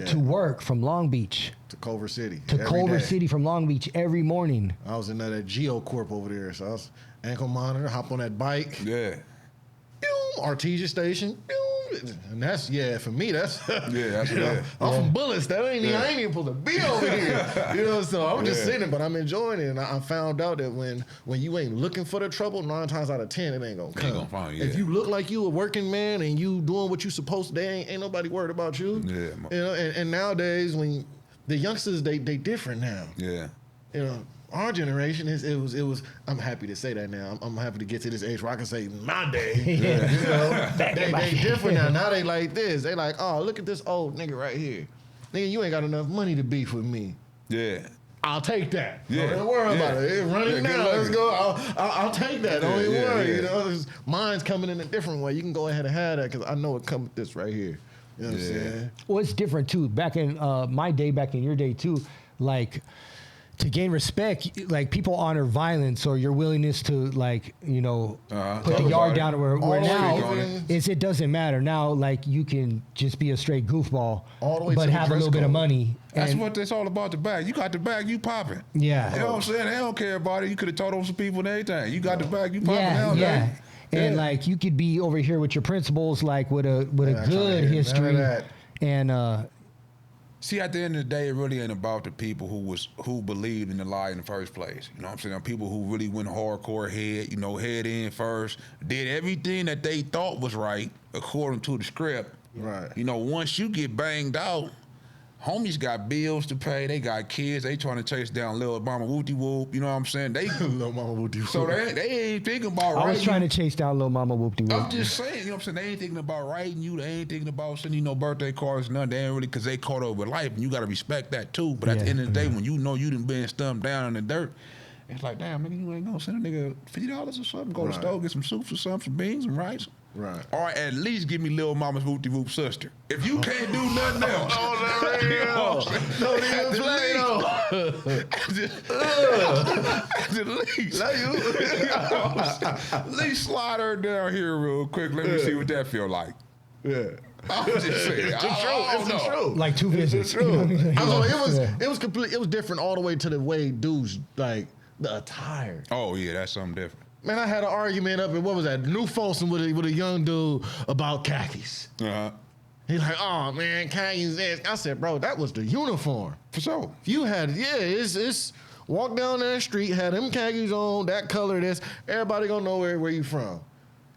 to work from Long Beach. To Culver City. To Culver City from Long Beach every morning. I was in that Geo Corp over there, so I was ankle monitor, hop on that bike. Yeah. Artesia Station. And that's, for me, that's... that's I'm from Bullets. That I ain't even supposed to be over here. You know, so I'm just sitting, but I'm enjoying it. And I found out that when you ain't looking for the trouble, 9 times out of 10, it ain't gonna come. Ain't gonna find you. If you look like you a working man and you doing what you supposed to, ain't nobody worried about you. Yeah. You know, and nowadays, when the youngsters, they different now. Yeah. You know, our generation it was. I'm happy to say that now. I'm happy to get to this age where I can say my day. You know, they different now. Now they like this. They like, oh, look at this old nigga right here. Nigga, you ain't got enough money to beef with me. Yeah. I'll take that. Yeah. Don't worry about it. It's running now. Let's go. I'll take that. Don't even worry. You know, mine's coming in a different way. You can go ahead and have that because I know it comes with this right here. You know what I'm saying? Well, it's different too. Back in my day, back in your day too, like. To gain respect, like people honor violence or your willingness to, like, you know, put the yard down. Where now it doesn't matter. Now, like, you can just be a straight goofball, but have a little bit of money. That's what it's all about. The bag. You got the bag, you popping. Yeah. You know what I'm saying? They don't care about it. You could have told on some people and everything. You got the bag, you popping. Yeah. And like you could be over here with your principles, like with a good history, and see, at the end of the day, it really ain't about the people who believed in the lie in the first place. You know what I'm saying? People who really went hardcore head in first, did everything that they thought was right according to the script. Right. You know, once you get banged out, homies got bills to pay. They got kids. They trying to chase down little mama whoopty whoop. You know what I'm saying? They little mama whoopty whoop. So they ain't thinking about I was writing. trying to chase down little mama whoopty whoop. I'm just saying, you know what I'm saying? They ain't thinking about writing you. They ain't thinking about sending you no birthday cards, nothing. They ain't really, because they caught up with life, and you got to respect that too. But at the end of the day, when you know you done been stumped down in the dirt, it's like, damn, nigga, you ain't gonna send a nigga $50 or something. Go to the store, get some soups or something, some beans and rice. Right. Or at least give me little mama's whoopty whoop sister. If you can't do nothing else, Don't even play though. at least slide her down here real quick. Let me see what that feel like. Yeah. I'm just saying. It's the truth. Like 2 visits. True. Yeah. It was complete. It was different all the way to the way dudes like the attire. Oh yeah, that's something different. Man, I had an argument up in what was that, New Folsom with a young dude about khakis. He's like, oh man, khakis this. I said, bro, that was the uniform. For sure. If you had, it's walk down that street, had them khakis on, that color, this, everybody gonna know where you from.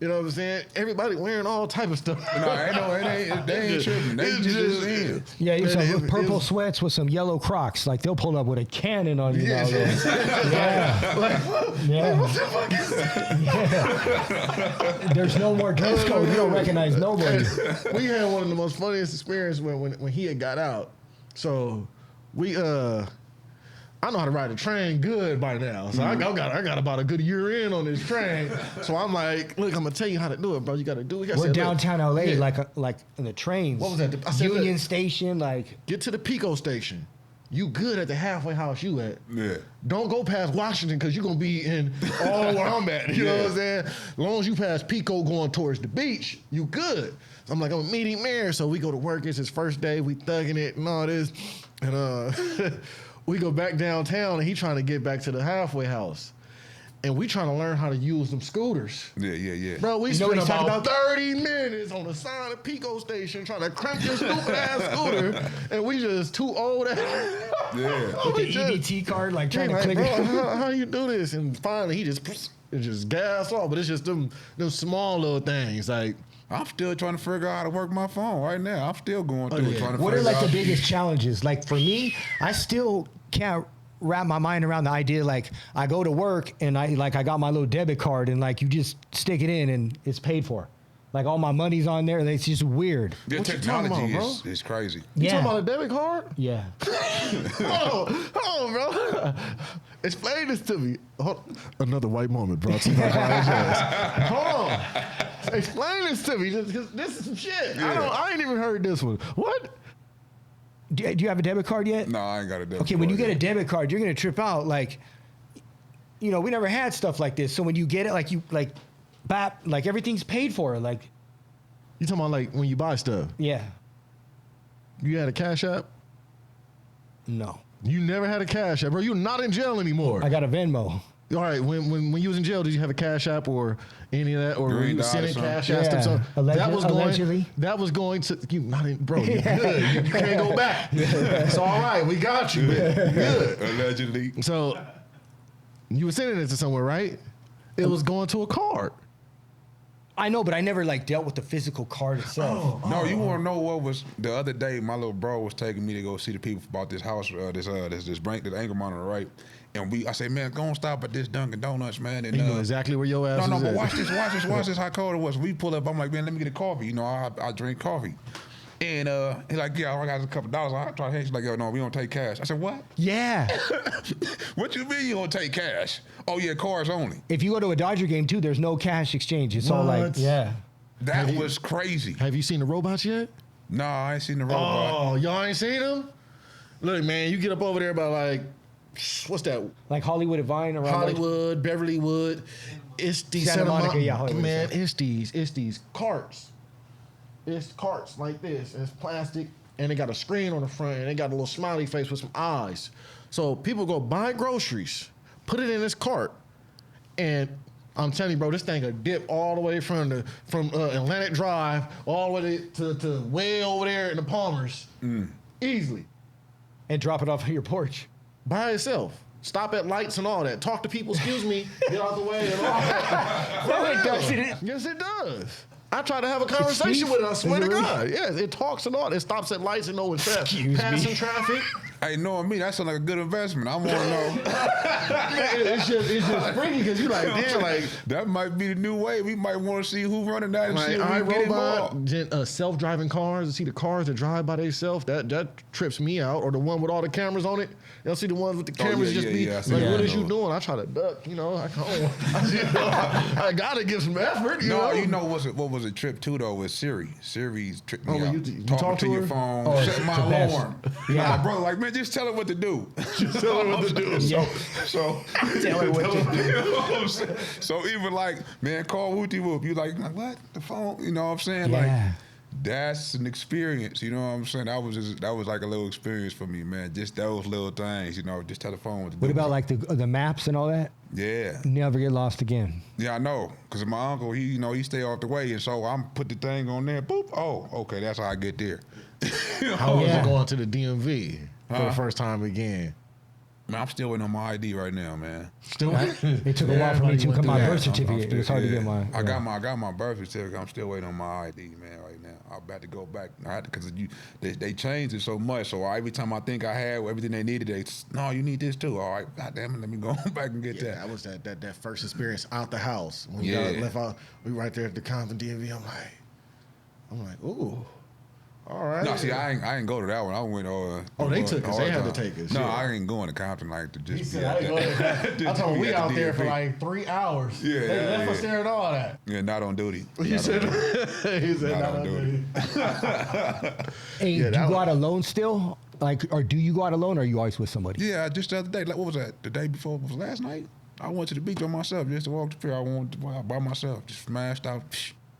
You know what I'm saying? Everybody wearing all type of stuff. No, they ain't tripping. They just in. Yeah, you some purple sweats with some yellow Crocs. Like they'll pull up with a cannon on you. Yeah, Yeah. Like, Yeah. What the fuck is that? There's no more dress code. You don't recognize nobody. We had one of the most funniest experiences when he had got out. So we I know how to ride a train good by now. So I got about a good year in on this train. So I'm like, look, I'm gonna tell you how to do it, bro. You gotta do it. We're downtown LA, like in the trains. What was that? I said, Union look, Station, like get to the Pico station. You good at the halfway house you at. Yeah. Don't go past Washington because you're gonna be in all where I'm at. You know what I'm saying? As long as you pass Pico going towards the beach, you good. So I'm like, I'm meeting Mayor. So we go to work. It's his first day. We thugging it and all this. And we go back downtown and he trying to get back to the halfway house. And we trying to learn how to use them scooters. Yeah. Bro, we spent about 30 minutes on the side of Pico Station trying to crank this stupid ass scooter. And we just too old ass. Yeah. with the EBT card, like trying to click bro, it. how you do this? And finally he just gas off. But it's just them small little things. Like, I'm still trying to figure out how to work my phone right now. I'm still going through it, trying to What are figure like out. the biggest challenges? Like for me, I still can't wrap my mind around the idea. Like I go to work and I got my little debit card and like you just stick it in and it's paid for. Like all my money's on there and it's just weird. The What you talking technology about, is crazy. you Yeah. talking about a debit card? Yeah. Hold on, bro. Explain this to me. Another white moment brought to you by Brian Jones. Hold on. Explain this to me. This is some shit. Yeah. I ain't even heard this one. What? Do you have a debit card yet? No, I ain't got a debit Okay, when you card get a yet. debit card, you're gonna trip out. Like, you know, we never had stuff like this. So when you get it, bap, like everything's paid for. Like, You talking about like when you buy stuff? yeah, You had a Cash App? no, You never had a Cash App, bro. You're not in jail anymore. I got a Venmo. All right, when you was in jail, did you have a Cash App or any of that, or were you $3 sending something? Cash App Yeah. stuff? So Allegedly. That was going to you. Not in, bro. You good? You can't go back. It's all right. We got you. Man. You good? Allegedly. So you were sending it to somewhere, right? It was going to a card. I know, but I never like dealt with the physical card itself. No, you want to know what was the other day? My little bro was taking me to go see the people about this house, this bank, this anger monitor, right? And I say, man, go and stop at this Dunkin' Donuts, man. And You know exactly where your ass no, is but at. watch this, how cold it was. We pull up, I'm like, man, let me get a coffee. You know, I drink coffee. And he's like, yeah, I got a couple dollars. I try to hit. He's like, yo, no, we don't take cash. I said, what? Yeah. What you mean you don't take cash? Oh yeah, cards only. If you go to a Dodger game too, there's no cash exchange. It's all like, What? yeah. That was crazy. Have you seen the robots yet? No, I ain't seen the robot. Oh, y'all ain't seen them? Look, man, you get up over there by like, what's that? Like Hollywood and Vine around like- Hollywood, Beverlywood. It's these Santa Monica, yeah, Hollywood, man. yeah. It's these carts. It's carts like this, and it's plastic, and they got a screen on the front, and they got a little smiley face with some eyes. So people go buy groceries, put it in this cart, and I'm telling you, bro, this thing could dip all the way from Atlantic Drive all the way to way over there in the Palmers. Easily. And drop it off on your porch. By itself. Stop at lights and all that. Talk to people, excuse me, get out the way and all that. No, it doesn't. Yes, it does. I try to have a conversation with it, I swear to God. Yes, it talks and all that. It stops at lights and when passing traffic. Hey, knowing me, that sounds like a good investment. I want to know. it's just freaky because you like, damn, like. That might be the new way. We might want to see who's running that and like, see if we get involved. Self-driving cars, to see the cars that drive by themselves, that trips me out. Or the one with all the cameras on it. You'll see the ones with the cameras what is you doing? I try to duck, I gotta give some effort, you know. What was a trip too though with Siri. Siri's tricked me out. You talk to your phone, set my alarm. Yeah. My brother like, man, just tell her what to do. Just tell her what to do. So tell her what to do. You know what I'm saying? So even like, man, call Wooty Whoop. You like what? The phone? You know what I'm saying? Yeah. Like that's an experience, you know what I'm saying? That was like a little experience for me, man. Just those little things, just tell the phone what to do. What about like the maps and all that? Yeah. Never get lost again. Yeah, I know. Because my uncle, he stay off the way, and so I'm put the thing on there, boop, oh, okay, that's how I get there. How was it going to the DMV for the first time again? Man, I'm still waiting on my ID right now, man. Still It took a while for me to come my birth certificate. It was hard to get mine. I got my birth certificate. I'm still waiting on my ID, man, right now. I'm about to go back. Because they changed it so much. So every time I think I had everything they needed, no, you need this too. All right, goddamn it, let me go back and get that. That was that first experience out the house. When we got left out, we right there at the Compton DMV. I'm like, ooh. All right. No, see, I ain't go to that one. I went. They took us. They had to take us. No, I ain't going to Compton to just. He said, I told him we out there for like 3 hours. Yeah, they left us there and all that. Yeah, not on duty. He said, not on duty. Hey, do you go out alone still? Or do you go out alone, or are you always with somebody? Yeah, just the other day. What was that? The day before? Was last night? I went to the beach by myself just to walk the pier. I went by myself, just smashed out.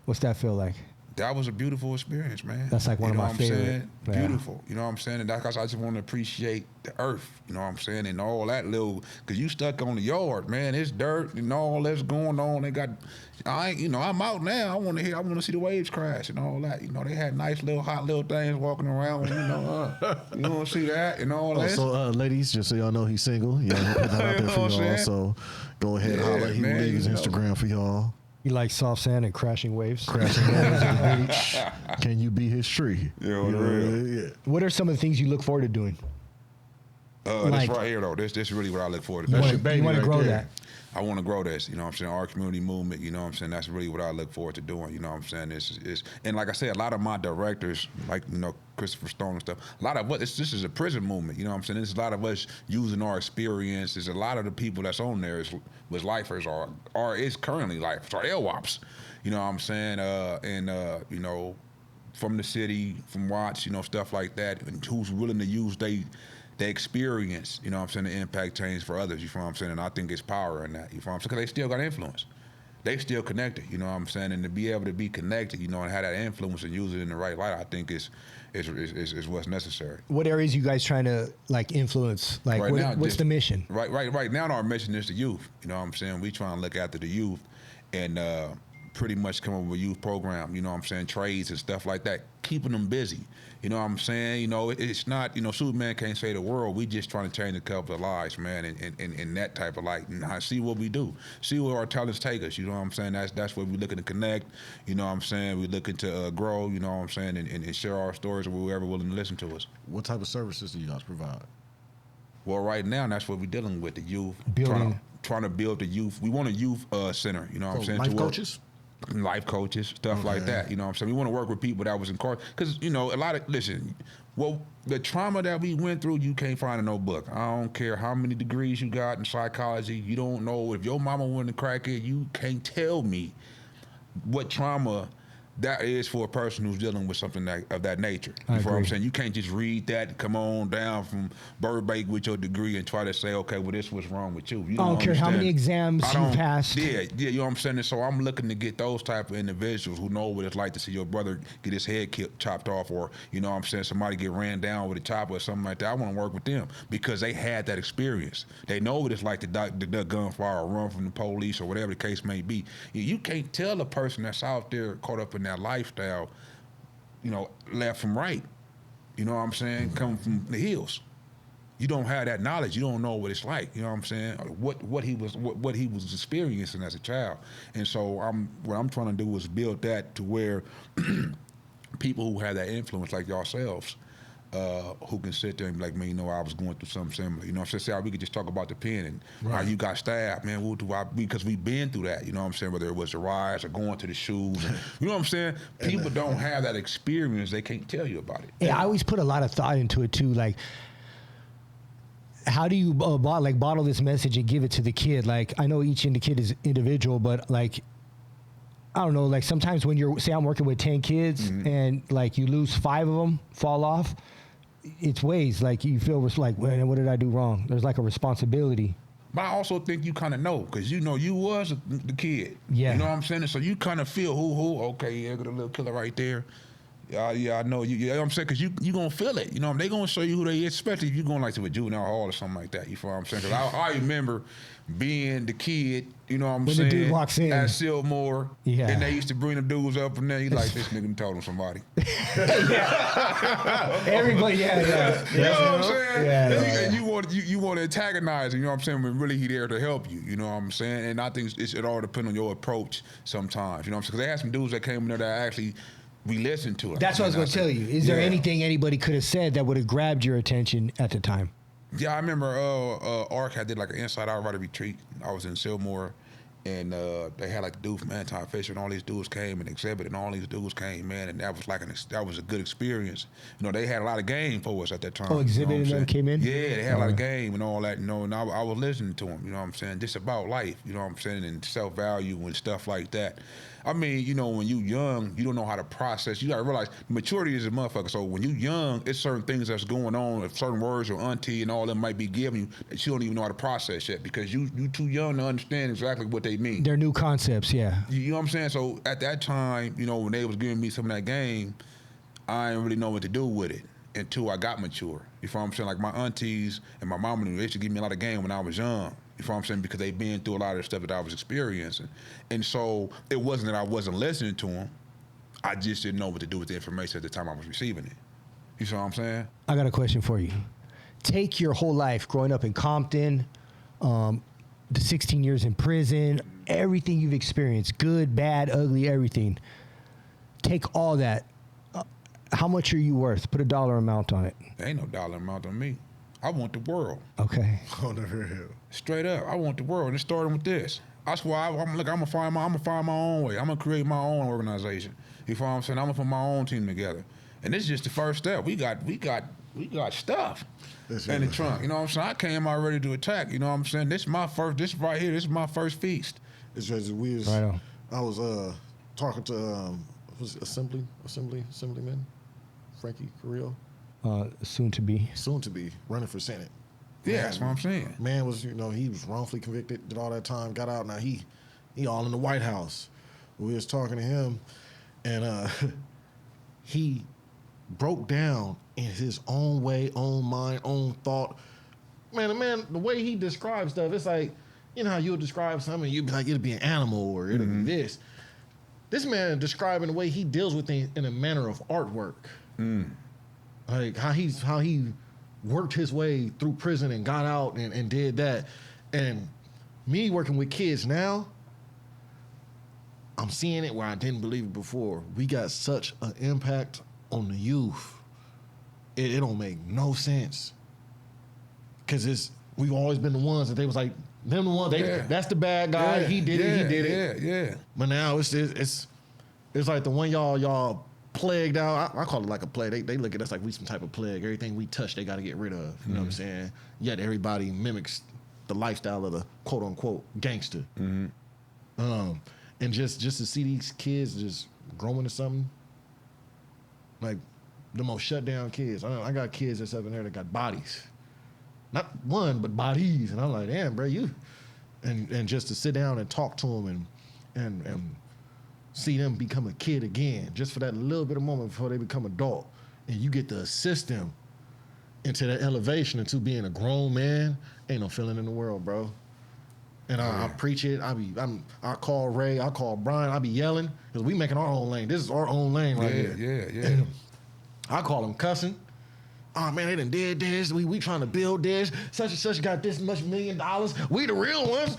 What's that feel like? That was a beautiful experience, man. That's like one of my favorite. Yeah. Beautiful. You know what I'm saying? And that's because I just want to appreciate the earth. You know what I'm saying? And all that because you stuck on the yard, man. It's dirt and all that's going on. I'm out now. I want to see the waves crash and all that. They had nice hot little things walking around. You don't see that and all that. So, ladies, just so y'all know he's single. Y'all put that out there for y'all. So go ahead, holler. He will leave his Instagram for y'all. You like soft sand and crashing waves? Crashing waves on the beach. Can you be his tree? Yeah. What are some of the things you look forward to doing? This right here, though. This really what I look forward to. You want to grow that? I want to grow this, I'm saying, our community movement, that's really what I look forward to doing, I'm saying, and like I said, a lot of my directors, like, Christopher Stone and stuff, a lot of this is a prison movement, I'm saying, there's a lot of us using our experience, there's a lot of the people that's on there was lifers or is currently lifers, or LWOPs, I'm saying, from the city, from Watts, stuff like that, and who's willing to use they experience, the impact change for others, and I think it's power in that, because they still got influence. They still connected, and to be able to be connected, and have that influence and use it in the right light, I think is what's necessary. What areas you guys trying to influence? What's the mission? Right now our mission is the youth, we trying to look after the youth and pretty much come up with a youth program, trades and stuff like that, keeping them busy. It's not, Superman can't save the world. We just trying to change a couple of lives, man, in that type of light. And I see what we do. See where our talents take us, That's where we're looking to connect, We're looking to grow, and share our stories with whoever willing to listen to us. What type of services do you guys provide? Well, right now, that's what we're dealing with, the youth. Building. Trying to build the youth. We want a youth center, Life coaches? Life coaches, stuff like that. We want to work with people that was incarcerated. Because, the trauma that we went through, you can't find in no book. I don't care how many degrees you got in psychology. You don't know if your mama went to crackhead. You can't tell me what trauma that is for a person who's dealing with something of that nature. I You know what I'm agree. saying? You can't just read that and come on down from Burbank with your degree and try to say, okay, well, this was wrong with you. You I don't care how many understand. exams you passed. Yeah, you know what I'm saying? And so I'm looking to get those type of individuals who know what it's like to see your brother get his head chopped off, or, you know what I'm saying, somebody get ran down with a chopper or something like that. I want to work with them because they had that experience. They know what it's like to duck gunfire or run from the police or whatever the case may be. You can't tell a person that's out there caught up in that lifestyle, you know, left from right. You know what I'm saying? Coming from the hills. You don't have that knowledge. You don't know what it's like. You know what I'm saying? What he was experiencing as a child. And so what I'm trying to do is build that to where people who have that influence like yourselves, who can sit there and be like, man, you know, I was going through something similar. You know what I'm saying? We could just talk about the pen and how you got stabbed, man. Because we've been through that, you know what I'm saying? Whether it was the riots or going to the shoes. You know what I'm saying? People don't have that experience. They can't tell you about it. Yeah, I always put a lot of thought into it too. Like, how do you bottle this message and give it to the kid? Like, I know each kid is individual, but like, I don't know, like sometimes when say I'm working with 10 kids and like you lose 5 of them, fall off, it's ways like you feel like, man, what did I do wrong? There's like a responsibility. But I also think you kind of know, because you know you was the kid. Yeah. You know what I'm saying? So you kind of feel who, okay, yeah, got a little killer right there. Yeah, I know you. You know what I'm saying? Because you going to feel it. You know, they going to show you who they is, especially if you're going like to a juvenile hall or something like that. You feel what I'm saying? Because I remember being the kid, you know what I'm when saying? The dude walks in. At Silmore. Yeah. And they used to bring the dudes up and there. You like, this nigga told him somebody. Everybody, yeah. You know what I'm saying? Yeah. And you want to antagonize him, you know what I'm saying, when really he there to help you, you know what I'm saying? And I think it all depends on your approach sometimes, you know what I'm saying? Because they had some dudes that came in there that actually we listened to. That's what I was going to tell you. Is there anything anybody could have said that would have grabbed your attention at the time? Yeah, I remember ARC had did like an inside out right retreat. I was in Silmore, and they had like the dude from Anti-Fisher, and all these dudes came and exhibited, and all these dudes came, man, and that was like that was a good experience. You know, they had a lot of game for us at that time. Oh, exhibit and them came in? Yeah, they had a lot of game and all that, you know, and I was listening to them, you know what I'm saying, just about life, you know what I'm saying, and self-value and stuff like that. I mean, you know, when you young, you don't know how to process. You got to realize maturity is a motherfucker. So when you young, it's certain things that's going on, certain words your auntie and all them might be giving you that you don't even know how to process yet because you too young to understand exactly what they mean. They're new concepts, yeah. You know what I'm saying? So at that time, you know, when they was giving me some of that game, I didn't really know what to do with it until I got mature. You know what I'm saying? Like my aunties and my mama, they used to give me a lot of game when I was young. You know what I'm saying? Because they've been through a lot of the stuff that I was experiencing. And so it wasn't that I wasn't listening to them. I just didn't know what to do with the information at the time I was receiving it. You know what I'm saying? I got a question for you. Take your whole life growing up in Compton, the 16 years in prison, everything you've experienced, good, bad, ugly, everything. Take all that. How much are you worth? Put a dollar amount on it. There ain't no dollar amount on me. I want the world. Okay. On the real. Straight up, I want the world, and it started with this. That's why I'm gonna find my own way. I'm gonna create my own organization. You know what I'm saying? I'm gonna put my own team together, and this is just the first step. We got stuff in the trunk. You know what I'm saying? I came out ready to attack. You know what I'm saying? This right here. This is my first feast. It's just we was. Right on. I was talking to was it Assemblyman Frankie Carrillo, Soon to be running for Senate. Yeah, that's what I'm saying. Man was, you know, he was wrongfully convicted, did all that time, got out. Now he all in the White House. We was talking to him, and he broke down in his own way, own mind, own thought. Man, the way he describes stuff, it's like, you know how you'll describe something, you'd be like, it'll be an animal or it'll be this. This man describing the way he deals with things in a manner of artwork. Like how he worked his way through prison and got out and did that. And me working with kids now, I'm seeing it where I didn't believe it before. We got such an impact on the youth. It don't make no sense. Cause we've always been the ones that they was like, them the ones, that's the bad guy, he did it. Yeah. But now it's like the one y'all plagued out. I call it like a plague. They look at us like we some type of plague. Everything we touch, they got to get rid of. You know what I'm saying? Yet everybody mimics the lifestyle of the quote unquote gangster. And just to see these kids just growing to something, like the most shut down kids. I got kids that's up in there that got bodies. Not one, but bodies. And I'm like, damn, bro, you. And just to sit down and talk to them and see them become a kid again, just for that little bit of moment before they become adult. And you get to assist them into that elevation into being a grown man, ain't no feeling in the world, bro. And I preach it. I call Ray, I call Brian, I be yelling, because we making our own lane. This is our own lane right here. Yeah. And I call them cussing. Oh man, they done did this. We trying to build this. Such and such got this much $1 million. We the real ones.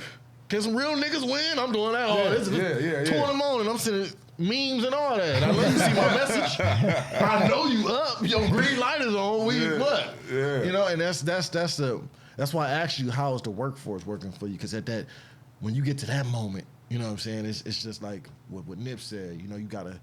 Can some real niggas win? I'm doing that. This is 2 in the morning. I'm sending memes and all that. I know you see my message. I know you up. Your green light is on. What? Yeah. You know, and that's why I asked you, how is the workforce working for you? Because when you get to that moment, you know what I'm saying? It's just like what Nip said. You know, you gotta.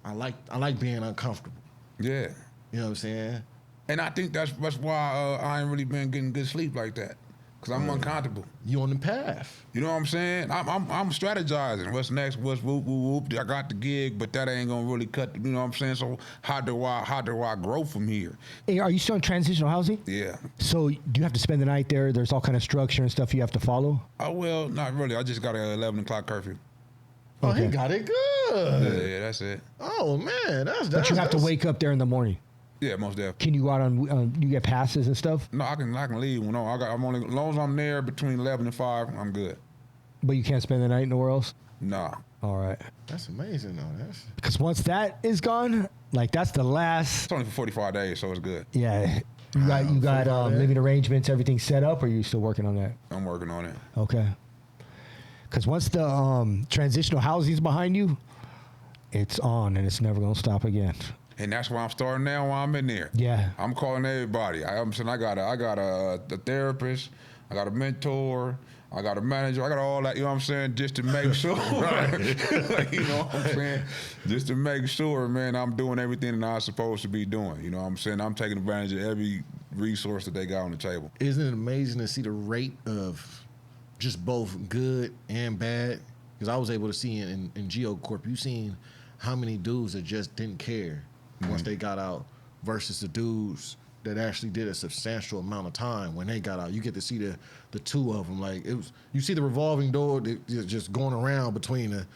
I like being uncomfortable. Yeah. You know what I'm saying? And I think that's why I ain't really been getting good sleep like that. Because I'm uncomfortable. You on the path. You know what I'm saying? I'm strategizing. What's next? What's whoop, whoop, whoop. I got the gig, but that ain't going to really cut, you know what I'm saying? So how do I grow from here? Hey, are you still in transitional housing? Yeah. So do you have to spend the night there? There's all kind of structure and stuff you have to follow? Oh, well, not really. I just got an 11 o'clock curfew. Oh, he got it good. Yeah, that's it. Oh, man. But you have to wake up there in the morning. Yeah, most definitely. Can you go out on you get passes and stuff? No, I can leave when I'm only, as long as I'm there between 11 and 5, I'm good. But you can't spend the night nowhere else? Nah. All right. That's amazing, though. Because once that is gone, like that's the last. It's only for 45 days, so it's good. Yeah. You got living arrangements, everything set up, or are you still working on that? I'm working on it. Okay. Because once the transitional housing's behind you, it's on and it's never going to stop again. And that's why I'm starting now while I'm in there. Yeah. I'm calling everybody. I'm saying I got a therapist, I got a mentor, I got a manager, I got all that, you know what I'm saying, just to make sure. Like, you know what I'm saying? Just to make sure, man, I'm doing everything that I'm supposed to be doing. You know what I'm saying? I'm taking advantage of every resource that they got on the table. Isn't it amazing to see the rate of just both good and bad? Because I was able to see in GeoCorp, you seen how many dudes that just didn't care once they got out versus the dudes that actually did a substantial amount of time when they got out. You get to see the two of them. Like, you see the revolving door just going around between and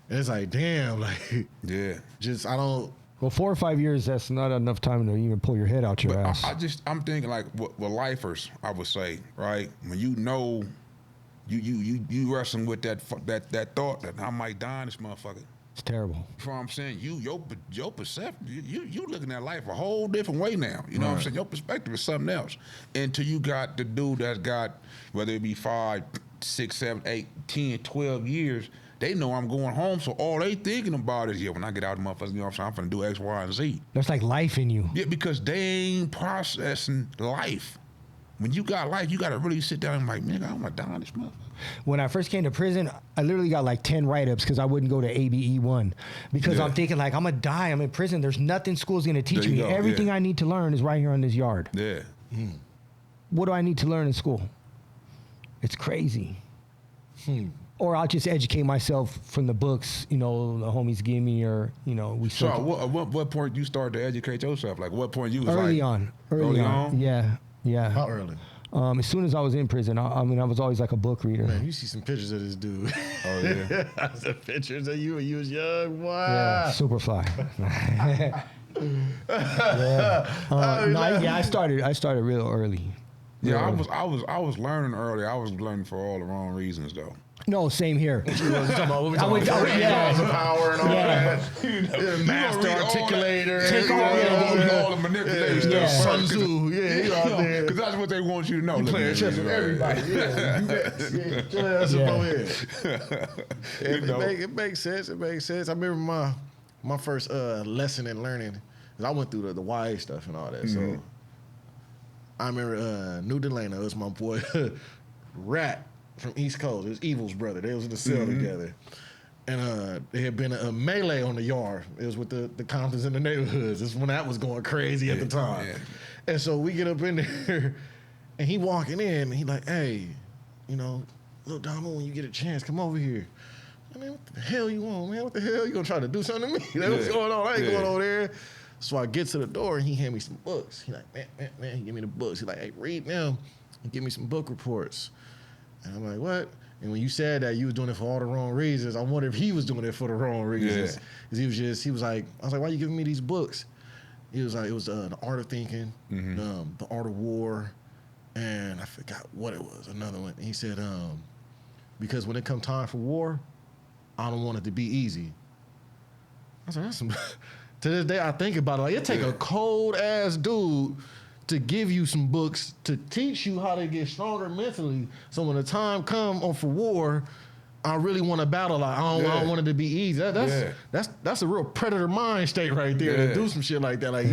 it's like, damn, like, yeah. Just, I don't. Well, 4 or 5 years, that's not enough time to even pull your head out your ass. I'm thinking like with lifers, I would say, right? When you know, you wrestling with that thought that I might die in this motherfucker. It's terrible. You know what I'm saying? Your perception, you looking at life a whole different way now. You know what I'm saying? Your perspective is something else. Until you got the dude that's got, whether it be 5, 6, 7, 8, 10, 12 years, they know I'm going home, so all they thinking about is, when I get out of the motherfuckers, you know what I'm saying, I'm finna do X, Y, and Z. There's like life in you. Yeah, because they ain't processing life. When you got life, you got to really sit down and like, man, I want to die on this motherfucker. When I first came to prison, I literally got like 10 write-ups because I wouldn't go to ABE 1. Because I'm thinking like, I'm going to die. I'm in prison. There's nothing school's going to teach me. Everything I need to learn is right here on this yard. Yeah. What do I need to learn in school? It's crazy. Or I'll just educate myself from the books, the homies give me, or, we So at what point you start to educate yourself? Like what point you was early like? on. Early on? Yeah. How early? As soon as I was in prison, I was always like a book reader. Man, you see some pictures of this dude. Oh, yeah. Some pictures of you when you was young. Wow. Yeah, super fly. I started real early. Yeah, I was learning early. I was learning for all the wrong reasons, though. No, same here. Power and all that. Master articulator. Take all the manipulation stuff. Sun Tzu. You out there. Because that's what they want you to know. You playing chess with everybody. It makes sense. It makes sense. I remember my first lesson in learning, because I went through the YA stuff and all that. So I remember New Delano, it was my boy Rat from East Coast. It was Evil's brother. They was in the cell together. And there had been a melee on the yard. It was with the Comptons in the neighborhoods. This is when that was going crazy at the time. Yeah. And so we get up in there, and he walking in, and he like, hey, little Damo, when you get a chance, come over here. Man, what the hell you want, man? What the hell you gonna try to do something to me? What's going on? I ain't going over there. So I get to the door and he hand me some books. He like, man, he give me the books. He like, hey, read them and give me some book reports. And I'm like, what? And when you said that you was doing it for all the wrong reasons, I wonder if he was doing it for the wrong reasons. Because he was like, I was like, why you giving me these books? He was like, it was The Art of Thinking, The Art of War, and I forgot what it was, another one. And he said, because when it come time for war, I don't want it to be easy. I was like, that's some... To this day, I think about it. Like, it take a cold-ass dude to give you some books to teach you how to get stronger mentally. So when the time come for war, I really want to battle. Like, I don't want it to be easy. That's a real predator mind state right there to do some shit like that. Like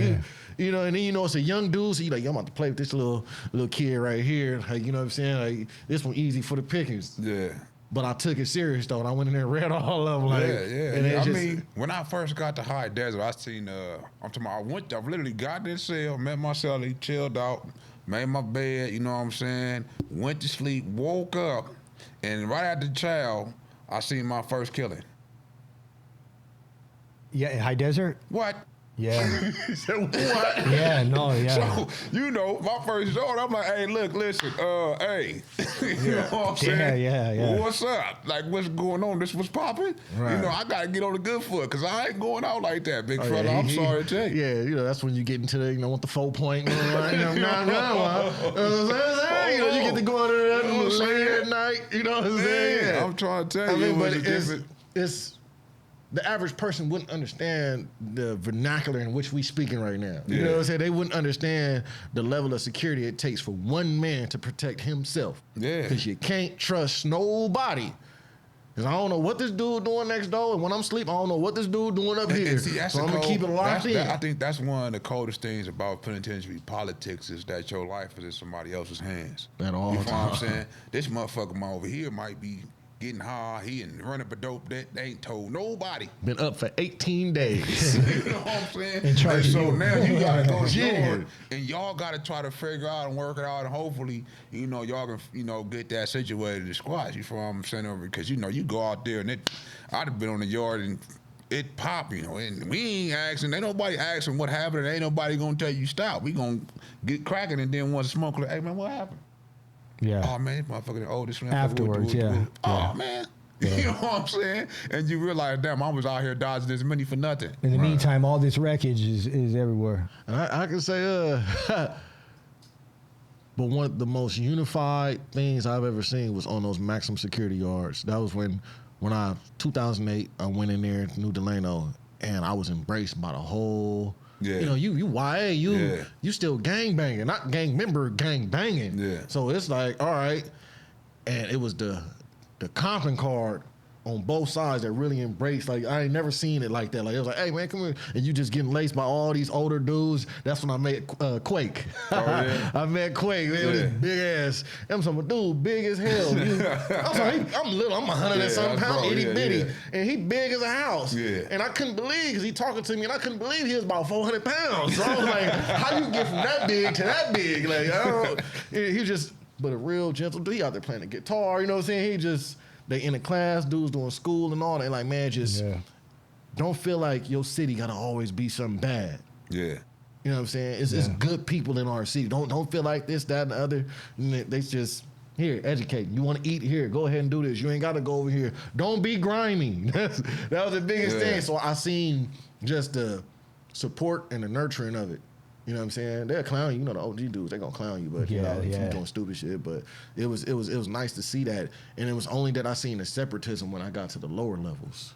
you know, and then it's a young dude, so you like, I'm about to play with this little kid right here. Like, you know what I'm saying? Like, this one easy for the pickings. Yeah. But I took it serious though, and I went in there and read all of them. Like, And I mean, when I first got to High Desert, I seen. I'm talking about. I literally got in this cell, met my cellie, chilled out, made my bed. You know what I'm saying? Went to sleep, woke up, and right after the child, I seen my first killing. Yeah, High Desert. What? Yeah. He said, what? Yeah, no, yeah. So, my first thought, I'm like, hey, look, listen, hey. You know what I'm saying? Yeah. What's up? Like, what's going on? This was popping? Right. I got to get on the good foot, because I ain't going out like that, big fella. I'm sorry to tell you. Yeah, that's when you get into the, want the 4-point going right now. You get to go under that late at night, you know what I'm saying? Yeah, I'm trying to tell you. But it's the average person wouldn't understand the vernacular in which we speaking right now. You know what I'm saying? They wouldn't understand the level of security it takes for one man to protect himself. Yeah. Because you can't trust nobody. Because I don't know what this dude doing next door, and when I'm asleep, I don't know what this dude doing up here. See, so I'm going to keep it locked in. I think that's one of the coldest things about penitentiary politics is that your life is in somebody else's hands. At all You know what I'm saying? This motherfucker over here might be getting high, he and running up a dope that they ain't told nobody. Been up for 18 days. You know what I'm saying? And so now you gotta go to yours, and y'all gotta try to figure out and work it out, and hopefully, y'all can, get that situated to squash. You know what I'm saying? Because you go out there and I'd have been on the yard and it pop, and we ain't asking, ain't nobody asking what happened, and ain't nobody gonna tell you stop. We gonna get cracking, and then once the smoke, hey man, what happened? Yeah. Oh man, motherfucker. This one afterwards. Oh man. Yeah. You know what I'm saying? And you realize, damn, I was out here dodging this money for nothing. In the meantime, all this wreckage is everywhere. And I can say, but one of the most unified things I've ever seen was on those maximum security yards. That was when 2008, I went in there to New Delano, and I was embraced by the whole. Yeah. You YA, you still gang banging, not gang member, gang banging. Yeah. So it's like, all right, and it was the Compton card on both sides that really embraced. Like, I ain't never seen it like that. Like, it was like, hey man, come here, and you just getting laced by all these older dudes. That's when I met Quake. Oh, yeah. I met Quake. Man, with his big ass. I'm some dude, big as hell. I was like, I'm little. I'm 100 and something pounds, itty bitty, and he big as a house. Yeah. And I couldn't believe, because he talking to me, and I couldn't believe he was about 400 pounds. So I was like, how you get from that big to that big? Like, I don't. He just, but a real gentle dude. He out there playing the guitar. You know what I'm saying? He just. They in the class, dudes doing school and all that. Like, man, just don't feel like your city gotta always be something bad. Yeah. You know what I'm saying? It's good people in our city. Don't feel like this, that, and the other. They just, here, educate. You want to eat here, go ahead and do this. You ain't gotta go over here. Don't be grimy. That was the biggest thing. So I seen just the support and the nurturing of it. You know what I'm saying? They'll clown you. The OG dudes, they gonna clown you, but if you doing stupid shit. But it was nice to see that, and it was only that I seen the separatism when I got to the lower levels,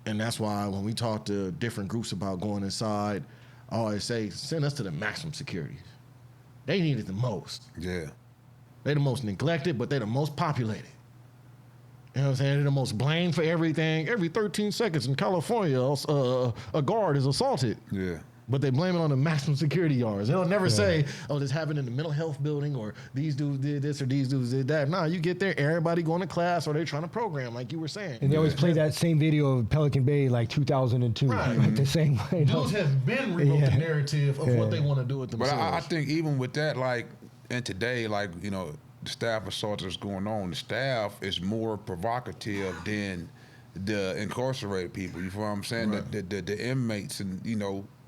and that's why when we talk to different groups about going inside, I always say send us to the maximum security. They need it the most. Yeah, they the most neglected, but they the most populated. You know what I'm saying? They're the most blamed for everything. Every 13 seconds in California, a guard is assaulted. Yeah. But they blame it on the maximum security yards. They'll never say, oh, this happened in the mental health building, or these dudes did this, or these dudes did that. Nah, you get there, everybody going to class, or they're trying to program, like you were saying. And they always play that same video of Pelican Bay, like 2002. Right. Like the same way. Dudes have been rewrote the narrative of what they want to do with themselves. But I think even with that, like, and today, like, the staff assault that's going on, the staff is more provocative than the incarcerated people. You feel what I'm saying? Right. The inmates, and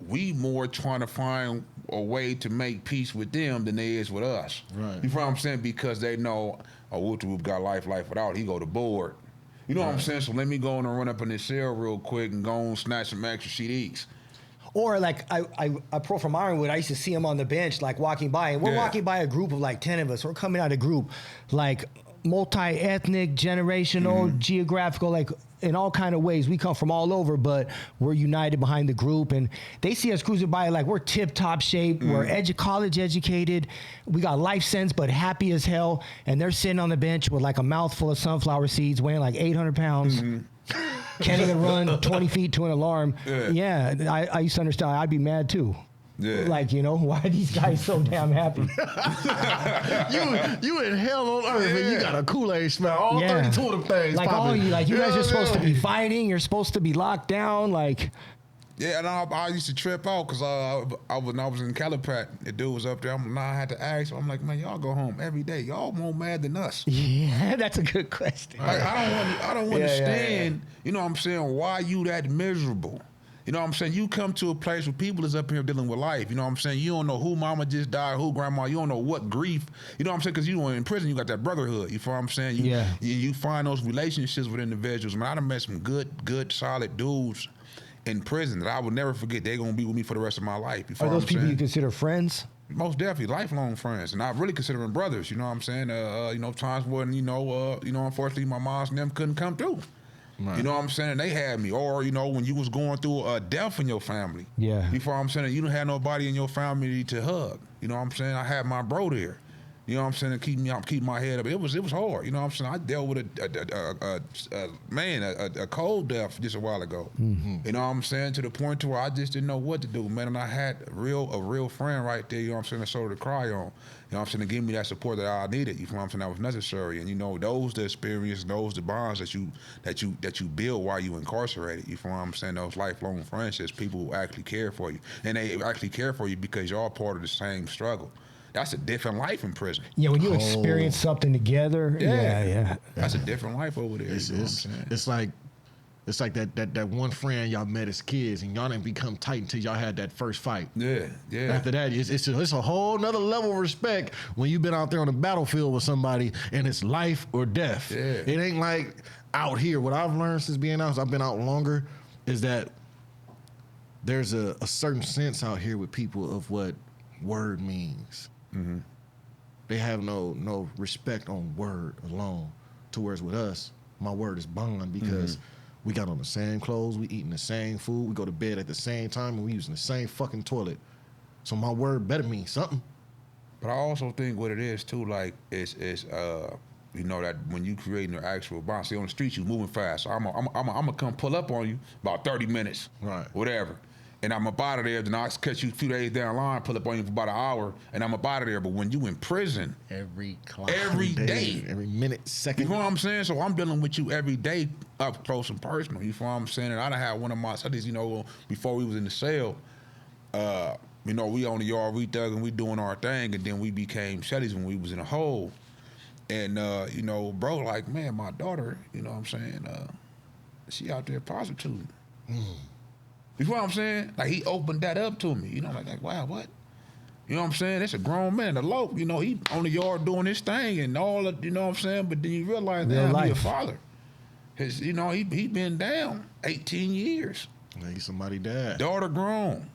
we more trying to find a way to make peace with them than they is with us. Right. You feel what I'm saying? Because they know, Whoop Whoop got life without. He go to board. You know what I'm saying? So let me go on and run up in this cell real quick and go and snatch some extra CDs. Or like I pro from Ironwood, I used to see him on the bench like walking by, and we're walking by a group of like 10 of us. We're coming out of a group like multi-ethnic, generational, geographical, like in all kind of ways. We come from all over, but we're united behind the group. And they see us cruising by like we're tip-top shape. We're college educated. We got life sense, but happy as hell. And they're sitting on the bench with like a mouthful of sunflower seeds, weighing like 800 pounds. Can't even run 20 feet to an alarm. Yeah, I used to understand. I'd be mad too. Yeah. Like, why are these guys so damn happy? you in hell on earth and you got a Kool-Aid smell. All 32 of them things like popping. you guys know are what supposed to I be mean? fighting. You're supposed to be locked down. Like, Yeah, and I used to trip out because when I was in Calipat, the dude was up there. I had to ask him. I'm like, man, y'all go home every day. Y'all more mad than us. yeah, that's a good question. Like, I don't Yeah, understand. You know what I'm saying? Why you that miserable? You know what I'm saying? You come to a place where people is up here dealing with life. You know what I'm saying? You don't know who mama just died, who grandma. You don't know what grief. You know what I'm saying? Because you in prison, you got that brotherhood. You feel what I'm saying? You find those relationships with individuals. Man, I done met some good, solid dudes in prison that I will never forget. They're going to be with me for the rest of my life. You feel Are what those I'm people saying? you consider friends? Most definitely, lifelong friends, and I really consider them brothers. You know what I'm saying? Times when unfortunately, my moms and them couldn't come through. Right. You know what I'm saying? And they had me. Or when you was going through a death in your family. Yeah. You feel what I'm saying? You don't have nobody in your family to hug. You know what I'm saying? I had my bro there. You know what I'm saying? To keep my head up. It was hard. You know what I'm saying? I dealt with a cold death just a while ago. You know what I'm saying? To the point to where I just didn't know what to do, man. And I had a real friend right there. You know what I'm saying? A shoulder to cry on. You know what I'm saying? To give me that support that I needed. You know what I'm saying? That was necessary. And those the experience, those the bonds that you build while you incarcerated. You know what I'm saying? Those lifelong friendships, people who actually care for you, and they actually care for you because y'all part of the same struggle. That's a different life in prison. Yeah, when you experience something together. Yeah. That's a different life over there. You know what I'm saying? It's like that one friend y'all met as kids and y'all didn't become tight until y'all had that first fight. Yeah. After that, it's a whole nother level of respect when you've been out there on the battlefield with somebody and it's life or death. Yeah. It ain't like out here. What I've learned since being out, I've been out longer, is that there's a certain sense out here with people of what word means. Mm-hmm. They have no respect on word alone. To whereas with us, my word is bond because we got on the same clothes, we eating the same food, we go to bed at the same time, and we using the same fucking toilet. So my word better mean something. But I also think what it is too, like is that when you creating your actual bond, see on the street you moving fast. So I'm gonna come pull up on you about 30 minutes, Right? Whatever. And I'm up out of there, then I'll catch you a few days down the line, pull up on you for about an hour, and I'm up out of there. But when you in prison, Every day, every minute, you second. know what I'm saying? So I'm dealing with you every day, up close and personal. You know what I'm saying? And I done had one of my studies, before we was in the cell, we on the yard, we thugging, we doing our thing, and then we became shutties when we was in a hole. And, bro, like, man, my daughter, you know what I'm saying, she out there prostituting. You know what I'm saying? Like, he opened that up to me. Like, wow, what? You know what I'm saying? That's a grown man. The lope, he on the yard doing his thing and all of, you know what I'm saying? But then you realize that he's a father. He been down 18 years. Like somebody died. Daughter grown.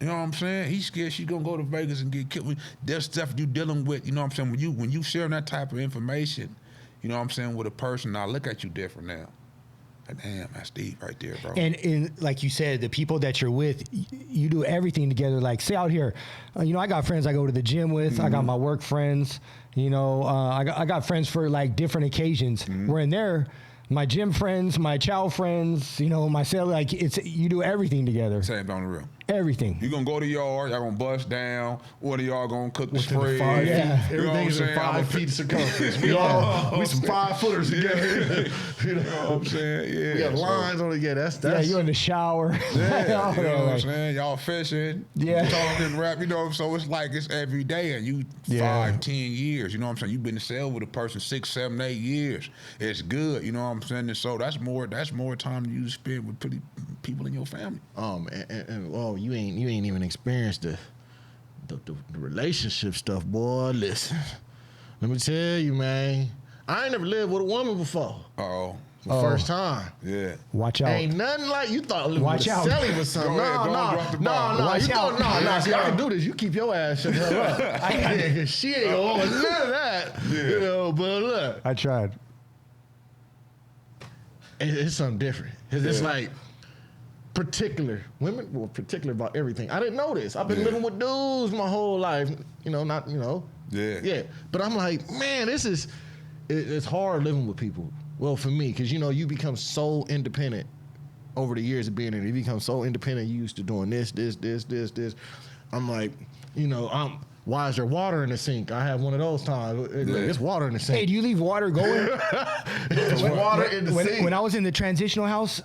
You know what I'm saying? He's scared she's gonna go to Vegas and get killed. There's stuff you dealing with, you know what I'm saying? When you sharing that type of information, you know what I'm saying, with a person, I look at you different now. Damn, that's deep right there, bro. And like you said, the people that you're with, you do everything together. Like, say out here, I got friends I go to the gym with. I got my work friends. I got friends for like different occasions. We're in there. My gym friends, my chow friends, my cell, like you do everything together. Same on the real. Everything. You gonna go to the yard, y'all gonna bust down, one of y'all gonna cook the spread. Everything's in 5 feet circumference. We some 5-footers together. You know what I'm saying? Yeah. We got lines on it. Yeah, that's you're in the shower. Yeah, you know what I'm saying? Y'all fishing, talking, rap, you know, so it's like it's every day and you 5, 10 years, you know what I'm saying? You've been in cell with a person 6, 7, 8 years. It's good, you know what I'm saying? And so that's more time you spend with people in your family. And you ain't even experienced the relationship stuff, boy. Listen, let me tell you, man. I ain't never lived with a woman before. First time. Yeah. Watch out. Ain't nothing like you thought living Watch with out. Sally was something. No. See, I can do this. You keep your ass shut the hell up. She ain't gonna want none of that. Yeah. You know, but look. I tried. It's something different. It's like particular. Women were particular about everything. I didn't know this. I've been living with dudes my whole life. Yeah. But I'm like, man, it's hard living with people. Well, for me, because, you become so independent over the years of being in it. You become so independent. You used to doing this. I'm like, why is there water in the sink? I have one of those times. It's water in the sink. Hey, do you leave water going? It's water in the sink. When I was in the transitional house,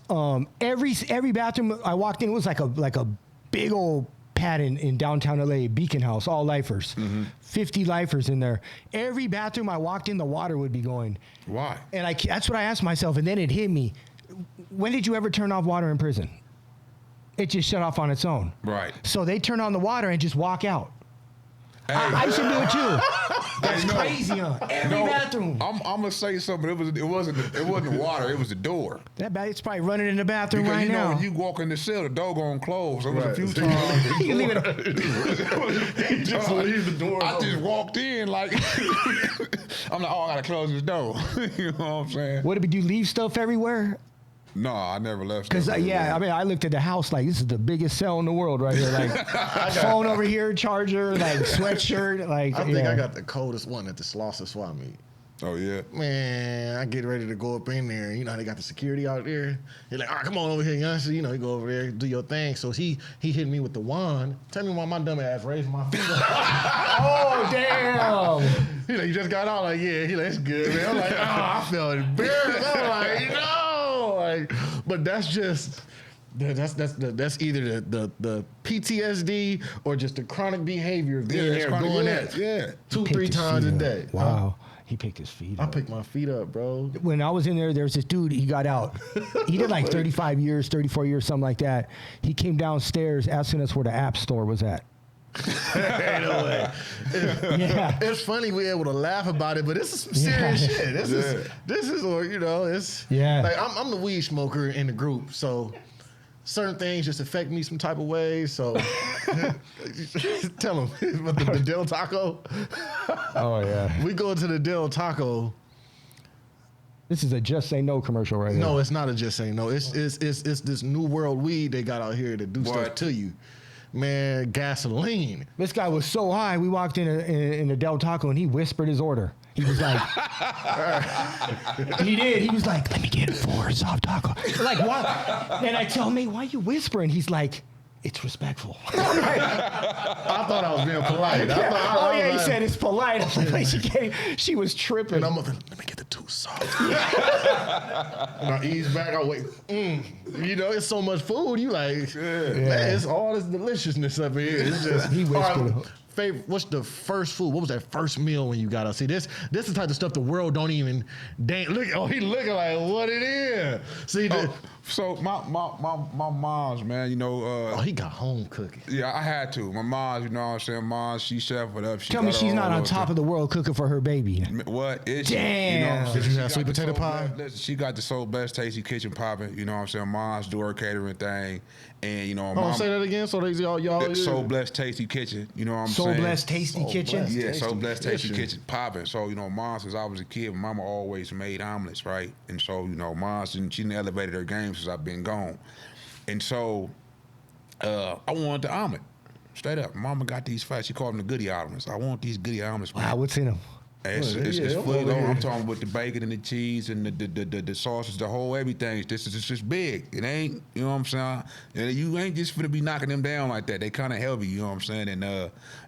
every bathroom I walked in, it was like a big old pad in downtown LA, Beacon House, all lifers. 50 lifers in there. Every bathroom I walked in, the water would be going. Why? And that's what I asked myself, and then it hit me. When did you ever turn off water in prison? It just shut off on its own. Right. So they turn on the water and just walk out. Hey. I should do it too. That's crazy, huh? Every bathroom. I'm gonna say something. It wasn't the water. It was the door. It's probably running in the bathroom because right now. When you walk in the cell, the door gonna close. There was a few times. You leave it. Just leave the door. I just walked in like I'm like, I gotta close this door. You know what I'm saying? What did you leave stuff everywhere? No, I never left. Because I looked at the house like this is the biggest cell in the world right here. Like phone over here, charger, like sweatshirt. Like I think I got the coldest one at the Slauson swap meet. Oh yeah, man! I get ready to go up in there. You know how they got the security out there. He's like, "All right, come on over here, young." So you go over there, do your thing. So he hit me with the wand. Tell me why my dumb ass raised my feet up. Oh damn! He just got out like, yeah. That's good, man. I'm like, I felt embarrassed. I'm like, but that's just. That's either the PTSD or just the chronic behavior of being there doing that 2-3 times a day. Wow. He picked his feet up. I picked my feet up, bro. When I was in there was this dude, he got out. He did like 35 years, 34 years, something like that. He came downstairs asking us where the App Store was at. Ain't no way. It's funny we're able to laugh about it, but this is some serious shit. This is it's like I'm the weed smoker in the group, so certain things just affect me some type of ways. So tell them about the Del Taco. Oh yeah, we go to the Del Taco. This is a Just Say No commercial right here. No, it's not a Just Say No. It's this new world weed they got out here to do stuff to you. Man, gasoline. This guy was so high. We walked in the Del Taco and he whispered his order. He was like, he did. He was like, let me get 4 soft taco. Like, why? And I tell him, why you whispering? He's like, it's respectful. I thought I was being polite. He said it's polite. She was tripping. And I'm like, let me get the 2 soft. And I ease back. I wait. It's so much food. You like, man, it's all this deliciousness up here. It's just. He whispered. What's the first food? What was that first meal when you got out? See, this is the type of stuff the world don't even look. Oh, he looking like what it is. See, so my mom's, man, he got home cooking. Yeah, I had to. My mom's, you know what I'm saying? Mom, she chef it up. Tell me she's not on top of the world cooking for her baby. What is she? Damn. Did you have sweet potato pie? Listen, she got the Soul Blessed Tasty Kitchen popping. You know what I'm saying? Mom's do her catering thing. And, Mom, say that again so y'all Soul Blessed Tasty Kitchen. You know what I'm saying? Soul Blessed Tasty Kitchen? Yeah, Soul Blessed Tasty Kitchen popping. So, Mom, since I was a kid, my mama always made omelets, right? And so, Mom, she done elevated her game since I've been gone. And so, I wanted the omelet. Straight up. Mama got these fats. She called them the goodie omelets. I want these goodie omelets. Wow, what's in them? It's fully loaded. I'm talking with the bacon and the cheese and the sausage, the whole everything. It's just big. It ain't, you know what I'm saying? And you ain't just finna be knocking them down like that. They kind of heavy, you know what I'm saying? And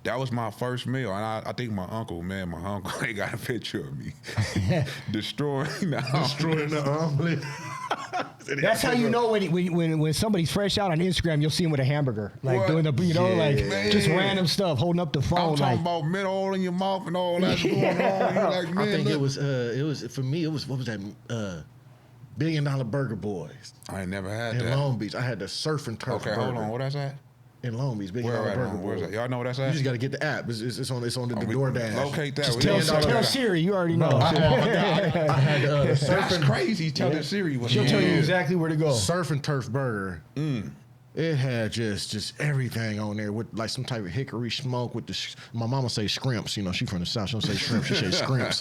that was my first meal. And I think my uncle, they got a picture of me destroying the omelet. That's how you know when somebody's fresh out on Instagram, you'll see him with a hamburger, like doing the, just random stuff, holding up the phone. I'm talking about mint oil in your mouth and all that's going on. You're like, man, I think it was for me. It was, what was that? $1 Billion Burger Boys. I ain't never had in that. Long Beach. I had the surf and turf. Okay, burger. hold on. What that's at? In Long Beach, $1 Billion Burger Boys. Where's that? Y'all know what that's at? You just got to get the app. It's on the DoorDash. Locate that. Just tell Siri. You already know. I had the surf and crazy. Telling Siri what she'll tell you exactly where to go. Surf and turf burger. It had just everything on there with like some type of hickory smoke with my mama say scrimps. You know, she from the South. She don't say shrimp. She say scrimps.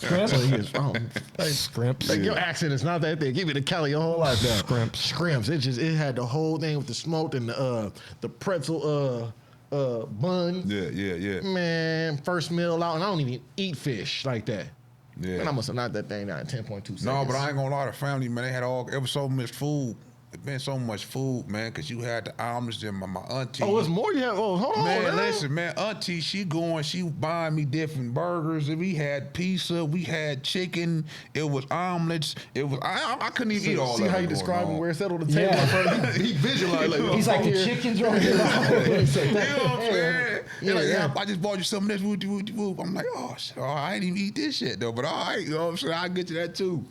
Scrimps. Like your accent is not that big. Give me the Cali your whole life now. Scrimps. It had the whole thing with the smoked and the pretzel bun. Yeah. Man, first meal out, and I don't even eat fish like that. Yeah. And I must have knocked that thing down in 10.2 seconds. No, but I ain't gonna lie, the family, man, it was so much food. It been so much food, man, because you had the omelets and my auntie. Oh, it's more you have? Oh, hold on. Man, listen, man, auntie, she buying me different burgers. We had pizza, we had chicken, it was omelets, it was, I couldn't even eat all that. See how you describe him where it's at on the table in front of him? He visualized like, he's like, the chicken's right here. You know what I'm saying? Yeah. I just bought you some of this, whoop. I'm like, oh, shit, I ain't even eat this shit, though, but all right, you know what I'm saying? I'll get you that, too.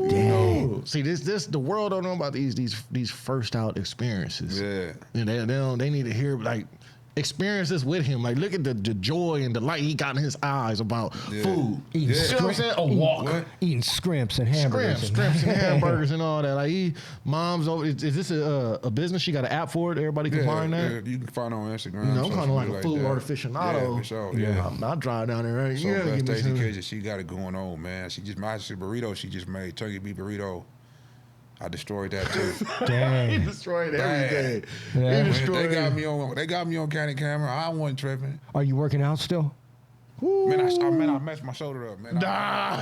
Damn. See, the world don't know about these first out experiences. Yeah. And they need to hear like experiences with him. Like look at the joy and the light he got in his eyes about food. Eating You know what I'm saying? A walk. Eating scrimps and hamburgers. Scrimps and hamburgers and all that. Like mom's over. Is this a business? She got an app for it. Everybody can find that. Yeah, you can find it on Instagram. You know, I'm kind of like a food that. aficionado. Yeah, for sure. Yeah. I'll drive down there. Right? So Yeah, Best Days Occasion, she got it going on, man. She just my burrito. She just made turkey beef burrito. I destroyed that too. Dang. He destroyed everything. Yeah. He destroyed. They got me on county camera. I wasn't tripping. Are you working out still? Man, I messed my shoulder up, man. Nah,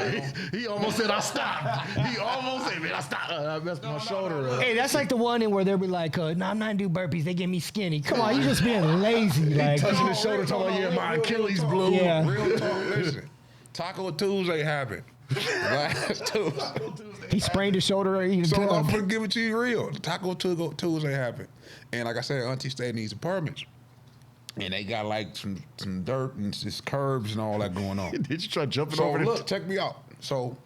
he almost said I stopped. He almost said, man, I stopped. I messed my shoulder up. Hey, that's like the one where they'll be like, no, I'm not do burpees. They get me skinny. Come on, you just being lazy. Like touching his shoulder, talking about, my Achilles blue. Yeah. Real talk, listen. Taco Tuesday happened. Last Tuesday. He sprained his shoulder. So I'm gonna give it to you real. Taco Tuesday happened. And like I said, auntie stayed in these apartments. And they got like some dirt and just curbs and all that going on. Did you try jumping So over look, check me out. So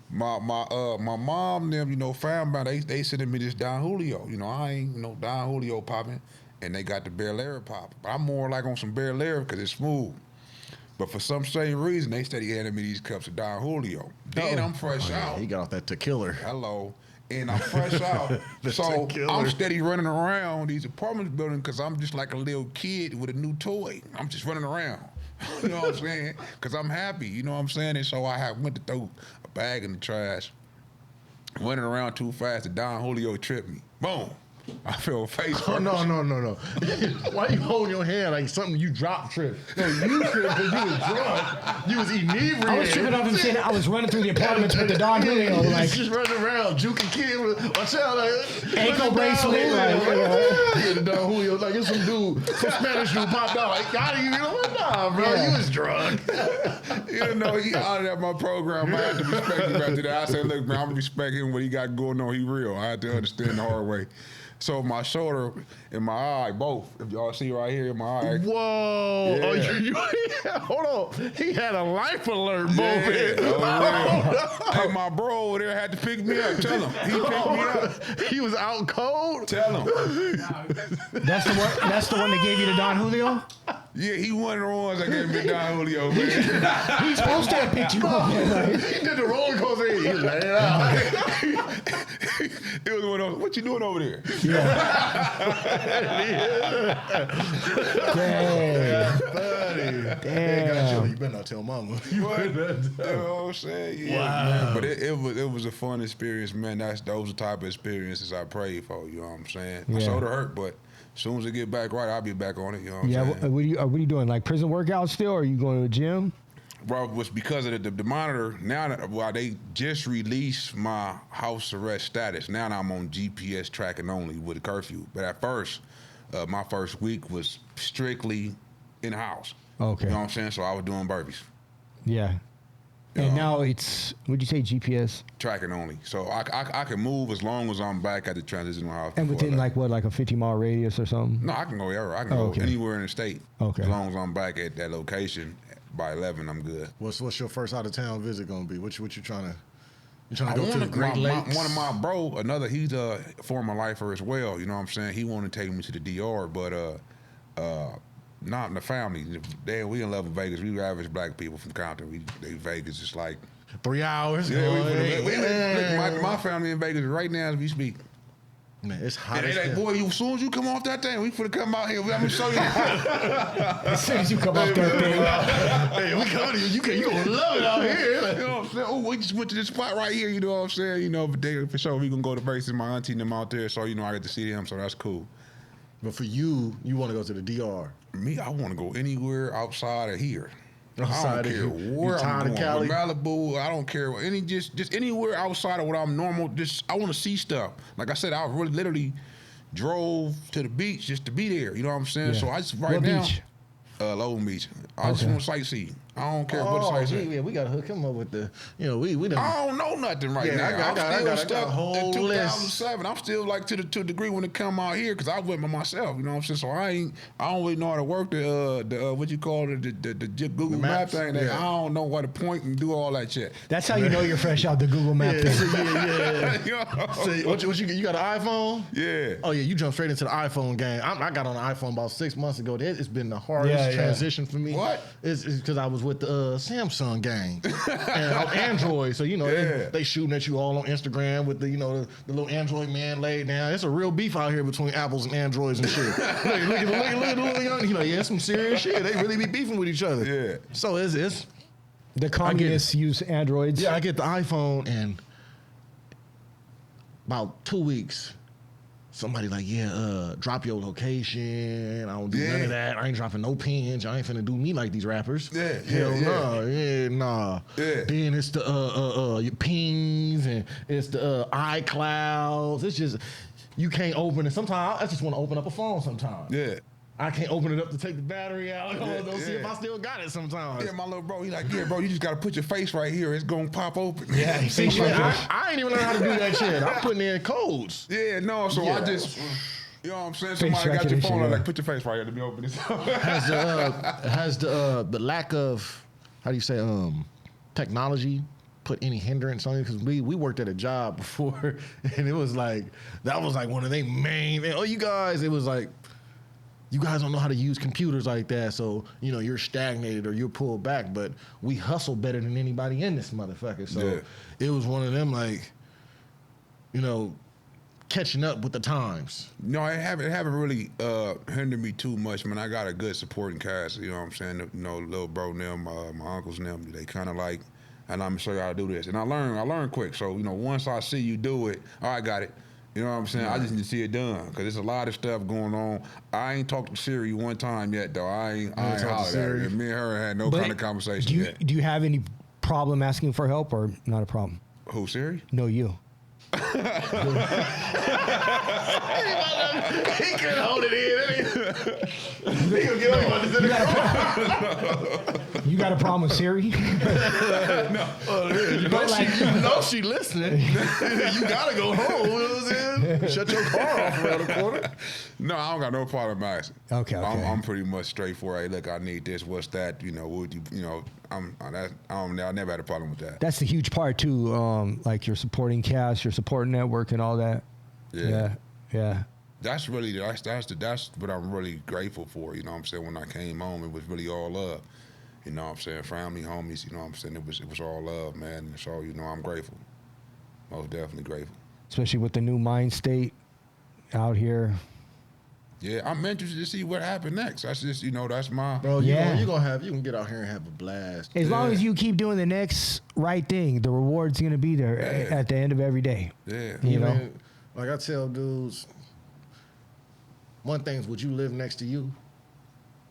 my mom, them, family, they sending me this Don Julio. I ain't, Don Julio popping. And they got the Bel Air pop. But I'm more like on some Bel Air because it's smooth. But for some strange reason, they steady handing me these cups of Don Julio. Then I'm fresh out. He got off that tequila. Hello. And I'm fresh out. So tequila. I'm steady running around these apartment buildings because I'm just like a little kid with a new toy. I'm just running around. You know what I'm saying? Because I'm happy. You know what I'm saying? And so I went to throw a bag in the trash. Running around too fast. The Don Julio tripped me. Boom. I feel a face. Oh, no. Why you holding your hand like something you dropped trip? No, you tripped because you was drunk. You was inebriated. I was tripping off him saying I was running through the apartments with the Don Julio. Like, just running around, juking kids. Watch out. Like, ankle bracelet. Yeah, the Don Julio. Like, it's some Spanish dude popped out. Like, got you know what? Nah, bro. Yeah. You was drunk. He honored my program. I had to respect him after that. I said, look, man, I'm going to respect him. What he got going on, he real. I had to understand the hard way. So my shoulder and my eye, both. If y'all see right here in my eye. Whoa. Yeah. Oh, hold on. He had a life alert moment. Hey, my bro over there had to pick me up. Tell him. He picked me up. He was out cold? Tell him. that's the one that gave you the Don Julio? Yeah, he one of the ones that gave me Don Julio, man. He's supposed to have picked you up. He did the roller coaster. He let it out. It was one of those, what you doing over there? Damn. You better not tell mama. What? You know what I'm saying? Yeah, Wow. Man. But it was a fun experience, man. Those are the type of experiences I prayed for, you know what I'm saying? My shoulder hurt, but as soon as it get back right, I'll be back on it, you know what I'm saying? What are you doing? Like prison workouts still, or are you going to the gym? Bro, was because of the monitor. Now, they just released my house arrest status. Now I'm on GPS tracking only with a curfew. But at first, my first week was strictly in the house. Okay. You know what I'm saying? So I was doing burpees. Yeah. And now it's, would you say GPS? Tracking only. So I can move as long as I'm back at the transitional house. And within like what, like a 50-mile radius or something? No, I can go everywhere. I can go anywhere in the state. Okay. As long as I'm back at that location by 11, I'm good. What's your first out of town visit gonna be? What you trying to? You trying to go to the Great Lakes? One of my bro, he's a former lifer as well. You know what I'm saying? He wanted to take me to the DR, but not in the family. We in love with Vegas. We average black people from Compton. Vegas is like 3 hours. Yeah, my family in Vegas right now as we speak. Man, it's hot. And they like, boy, as soon as you come off that thing, we finna come out here. I'm gonna show you. As soon as you come off that thing, hey, we coming to you. You gonna love it out here. You know what I'm saying? Oh, we just went to this spot right here. You know what I'm saying? You know, but for sure we gonna go to Vegas. My auntie and them out there, so you know I get to see them. So that's cool. But for you want to go to the DR. Me, I want to go anywhere outside of here. Outside I don't care where I'm going. Cali? Malibu, I don't care. Just anywhere outside of what I'm normal. I want to see stuff. Like I said, I really literally drove to the beach just to be there. You know what I'm saying? Yeah. So I just What beach? Logan Beach. I just want to sightseeing. I don't care what sightseeing. Yeah, we gotta hook him up with the. You know, we done. I don't know nothing right now. I got a whole in list. 2007. I'm still like to a degree when it come out here because I went by myself. You know what I'm saying? So I don't really know how to work the what you call it the Google Map thing. Yeah. I don't know what to point and do all that shit. that's how you know you're fresh out the Google Map thing. Yeah. So what you got an iPhone? Yeah. Oh yeah, you jumped straight into the iPhone game. I got on the iPhone about 6 months ago. It's been the hardest transition for me. What? It's because I was with the Samsung gang and on Android. So you know they shooting at you all on Instagram with the the little Android man laid down. It's a real beef out here between Apples and Androids and shit. look at the little young. Some serious shit. They really be beefing with each other. Yeah. So it's The communists use Androids. yeah. I get the iPhone and about 2 weeks. Somebody like, drop your location. I don't do none of that. I ain't dropping no pins. I ain't finna do me like these rappers. Hell no. Nah. Yeah. Then it's the your pings and it's the iClouds. It's just you can't open it. Sometimes I just want to open up a phone. Sometimes. Yeah. I can't open it up to take the battery out. Go see if I still got it sometimes. Yeah, my little bro, he like, bro, you just gotta put your face right here. It's gonna pop open. Yeah, I ain't even learned how to do that shit. I'm putting in codes. Yeah, no, so I just, you know what I'm saying? Somebody got your phone, like, put your face right here to be open. Has the lack of, how do you say, technology put any hindrance on you? Because we worked at a job before, and it was like, that was like one of their main, you guys, it was like, you guys don't know how to use computers like that, so you're stagnated or you're pulled back. But we hustle better than anybody in this motherfucker. So it was one of them like, catching up with the times. No, it haven't really hindered me too much, man. I got a good supporting cast. You know what I'm saying? Little bro and them, my uncles and them, they kind of like, and I'm gonna show you how to do this. And I learn quick. So once I see you do it, all right, got it. You know what I'm saying? I just need to see it done because there's a lot of stuff going on. I ain't talked to Siri one time yet, though. I ain't hollered at her. And me and her had no kind of conversation yet. Do you have any problem asking for help or not a problem? Who, Siri? No, you. He couldn't hold it in. He gonna get on this in the You got a problem with Siri? No. She listening. You gotta go home. You know what I'm saying? Shut your car off around the corner. No, I don't got no problem asking. Okay. I'm pretty much straightforward. Hey, look, I need this. What's that? Would you? I never had a problem with that. That's the huge part too. Like your supporting cast, your support network, and all that. Yeah. That's really that's what I'm really grateful for. You know what I'm saying? When I came home, it was really all love. You know what I'm saying? Family, homies. You know what I'm saying? It was all love, man. And so I'm grateful. Most definitely grateful. Especially with the new mind state out here. Yeah, I'm interested to see what happened next. That's just, that's my... Bro, you can get out here and have a blast. As long as you keep doing the next right thing, the reward's going to be there at the end of every day. Yeah. You know? Like I tell dudes, one thing is, would you live next to you?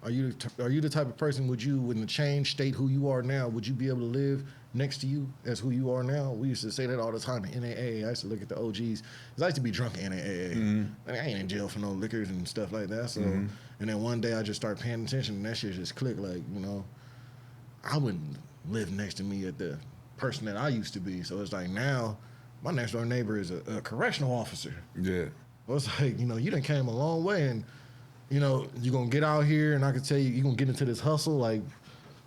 Are you the type of person, when the change state who you are now, would you be able to live next to you as who you are now? We used to say that all the time in NAA. I used to look at the OGs. 'Cause I used to be drunk in NAA. Like, I ain't in jail for no liquors and stuff like that. So, and then one day I just started paying attention and that shit just clicked. Like, I wouldn't live next to me at the person that I used to be. So it's like now my next door neighbor is a correctional officer. Yeah. Well, it's like, you done came a long way and, you're going to get out here and I can tell you're going to get into this hustle. Like,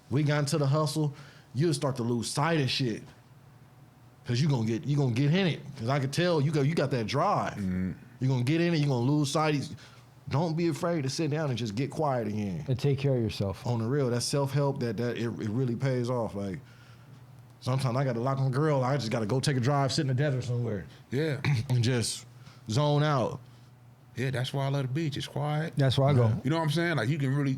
we got into the hustle, you'll start to lose sight of shit. Because you're going to get in it. Because I could tell you got that drive. You're going to get in it, you're going to lose sight. Don't be afraid to sit down and just get quiet again. And take care of yourself. On the real, that self-help, that it really pays off. Like, sometimes I got to lock my girl, I just got to go take a drive, sit in the desert somewhere. Yeah. And just zone out. Yeah, that's why I love the beach. It's quiet. That's where I go. You know what I'm saying? Like you can really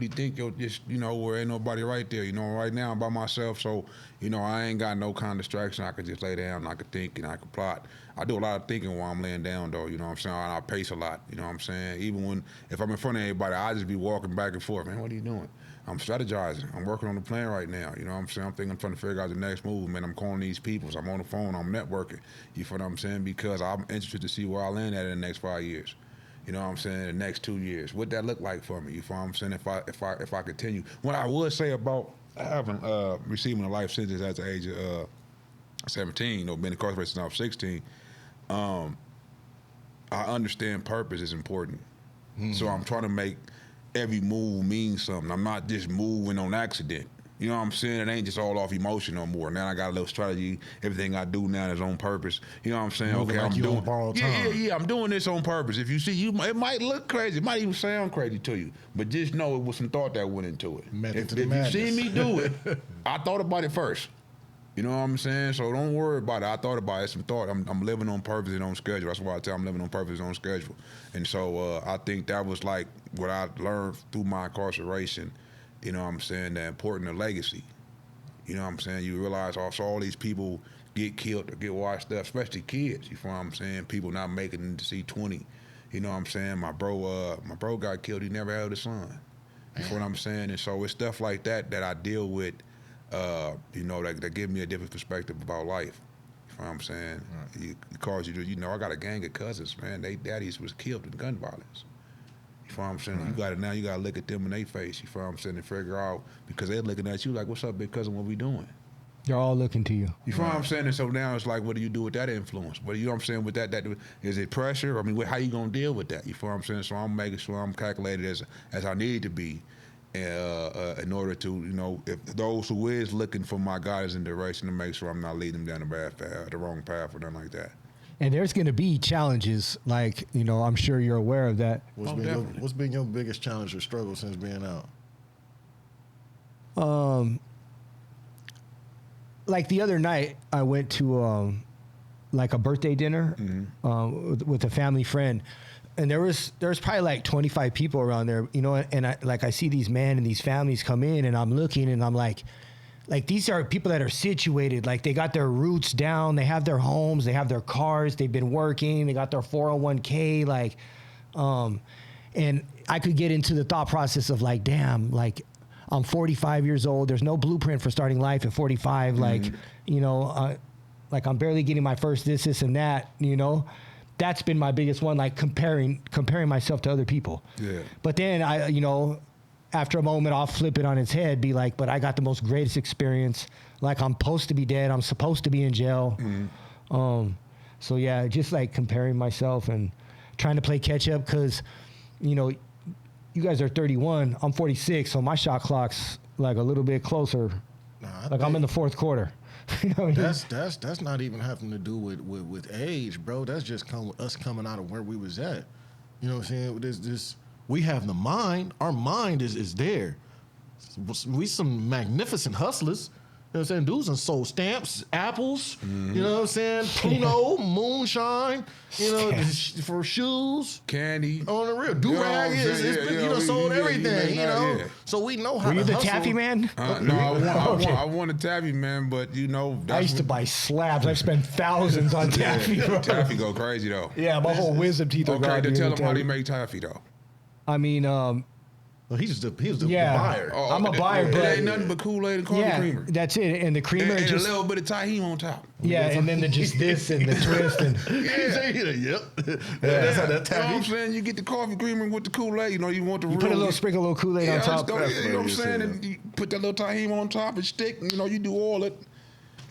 think where ain't nobody right there. Right now I'm by myself, so I ain't got no kind of distraction. I could just lay down and I could think and I could plot. I do a lot of thinking while I'm laying down though, you know what I'm saying? I pace a lot, you know what I'm saying? Even if I'm in front of everybody, I just be walking back and forth. Man, what are you doing? I'm strategizing. I'm working on the plan right now. You know what I'm saying? I'm trying to figure out the next move. Man, I'm calling these people. I'm on the phone. I'm networking. You feel what I'm saying? Because I'm interested to see where I land at in the next 5 years. You know what I'm saying? The next 2 years, what that look like for me? You feel what I'm saying? If I continue, what I would say about having receiving a life sentence at the age of 17, being incarcerated since I was 16, I understand purpose is important. So I'm trying to make every move mean something. I'm not just moving on accident. You know what I'm saying? It ain't just all off emotion no more. Now I got a little strategy. Everything I do now is on purpose. You know what I'm saying? Moving okay, like I'm you doing on borrowed time. Yeah. I'm doing this on purpose. If you see, it might look crazy. It might even sound crazy to you, but just know it was some thought that went into it. If you see me do it, I thought about it first. You know what I'm saying? So don't worry about it. I thought about it. Some thought. I'm living on purpose and on schedule. That's why I tell I'm living on purpose and on schedule. And so I think that was like what I learned through my incarceration. You know what I'm saying? The importance of legacy. You know what I'm saying? You realize also all these people get killed or get washed up, especially kids. You feel what I'm saying? People not making it to see 20. You know what I'm saying? My bro got killed. He never held a son. You feel what I'm saying? And so it's stuff like that I deal with. That give me a different perspective about life. You know what I'm saying? Right. Because I got a gang of cousins, man. They daddies was killed in gun violence. You know what I'm saying? Right. You gotta look at them in their face, you know what I'm saying, and figure out, because they're looking at you like, what's up, big cousin, what we doing? They're all looking to you. You know what I'm saying? And so now it's like, what do you do with that influence? But you know what I'm saying? With that is it pressure? I mean, how you gonna deal with that? You know what I'm saying? So I'm making sure I'm calculated as I need to be. In order to, if those who is looking for my guidance and direction, to make sure I'm not leading them down the bad path, the wrong path, or nothing like that. And there's going to be challenges, like, I'm sure you're aware of that. What's been your biggest challenge or struggle since being out? Like the other night, I went to like a birthday dinner with a family friend. And there was probably like 25 people around there, and I see these men and these families come in, and I'm looking and I'm like these are people that are situated, like they got their roots down, they have their homes, they have their cars, they've been working, they got their 401k, and I could get into the thought process of like, damn, like I'm 45 years old, there's no blueprint for starting life at 45, like I'm barely getting my first this and that, That's been my biggest one, like comparing myself to other people. Yeah. But then after a moment, I'll flip it on its head, be like, but I got the most greatest experience. Like I'm supposed to be dead. I'm supposed to be in jail. So yeah, just like comparing myself and trying to play catch up, because, you guys are 31. I'm 46, so my shot clock's like a little bit closer. I'm in the fourth quarter. That's not even having to do with age, bro. That's just us coming out of where we was at. You know what I'm saying? We have the mind. Our mind is there. We some magnificent hustlers. You know what I'm saying? Dudes and sold stamps, apples, you know what I'm saying? Puno, moonshine, for shoes. Candy. On the real. Do-rag sold everything, Yeah. So we know how to hustle. Were you the hustle. taffy man? No, I want a taffy man, but I used to buy slabs. I've spent thousands on taffy. Taffy go crazy, though. Yeah, my whole wisdom teeth are gone. Okay, to tell them how they make taffy, though. I mean, Oh, he was the buyer. Oh, I'm a buyer, it but ain't nothing but Kool-Aid and coffee creamer. that's it. And the creamer And just a little bit of tahini on top. and then just this and the twist and Yep. That's how that You know what I'm taffy. saying? You get the coffee creamer with the Kool-Aid. You know, you want the real. put a little sprinkle, a little Kool-Aid on top. You know what I'm saying? Yeah. And you put that little tahini on top and stick. You know, you do all it.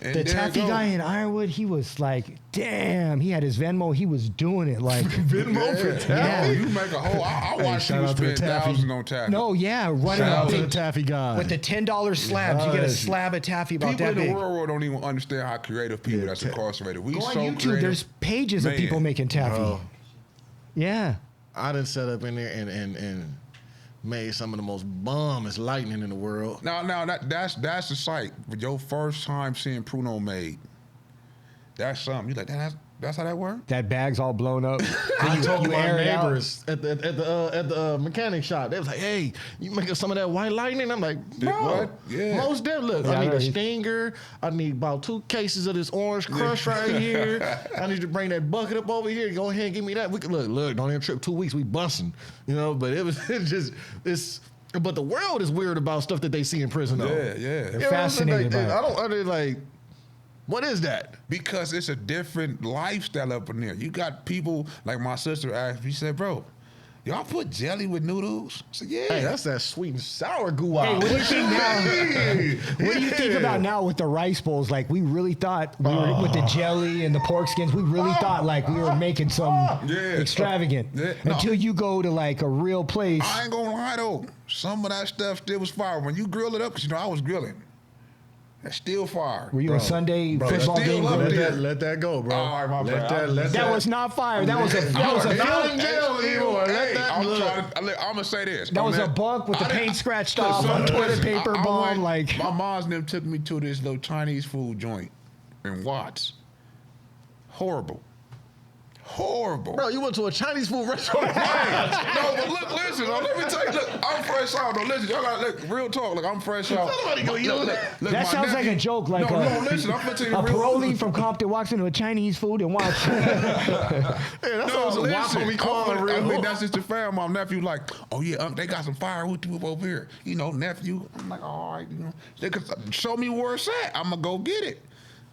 And The there taffy it go. guy in Ironwood, he was like, damn, he had his Venmo, he was doing it like Venmo for taffy. Yeah. Oh, you make a whole. I watched shout people out to the spend taffy. thousands on taffy. No, yeah, running Shout out out to the taffy guy. with the $10 slabs. You get a Yes. slab of taffy about People that in the big. world don't even understand how creative people Yeah, that's incarcerated. We Go on so YouTube, creative. there's pages of Man. people making taffy. Oh. Yeah. I done set up in there and made some of the most bombest lightning in the world. Now that's the sight. For your first time seeing Pruno made, that's something. You like that's how that worked? That bag's all blown up. I told you my air it out. neighbors at the mechanic shop. They was like, "Hey, you making some of that white lightning?" I'm like, "Bro, what? Yeah. most definitely. Look, Yeah, I I need know. a stinger. I need about 2 cases of this orange crush right here. I need to bring that bucket up over here. Go ahead and give me that. We can look. Don't even trip. 2 weeks, we busting. You know, but it's. But the world is weird about stuff that they see in prison. Though. Yeah. You know what I'm saying? Fascinated by it. I don't like. What is that? Because it's a different lifestyle up in there. You got people like my sister asked me. She said, "Bro, y'all put jelly with noodles?" I said, "Yeah." Hey, that's that sweet and sour goo. Hey, what do you think now? What do you think about now with the rice bowls? Like, we really thought we were, with the jelly and the pork skins, we really thought like we were making some extravagant. Yeah. No. Until you go to like a real place. I ain't gonna lie though. Some of that stuff still was fire when you grill it up. Cause you know I was grilling. That's still fire. Were you a Sunday football still game? up girl? there. Let that go, bro. All right, my let bad. that. That was not fire. That was a not in jail anymore. Hey, Let that I'm look. gonna say this. that was a bunk with the paint scratched off on toilet paper bomb. Like, my mom's and them took me to this little Chinese food joint in Watts. Horrible. Bro, you went to a Chinese food restaurant. No, but look, listen. Let me tell you. Look, I'm fresh out. Though, listen, y'all got look real talk. Like I'm fresh out. Somebody go, Look, that my sounds like nephew- a joke. Like no, listen. I'm gonna tell you a real. parolee from Compton walks into a Chinese food and watch. Hey, that's No, what a listen. we call it I real. mean, that's just the fam. My nephew like, oh yeah, they got some firewood over here. You know, nephew. I'm like, all right, you know, they could show me where it's at. I'm gonna go get it.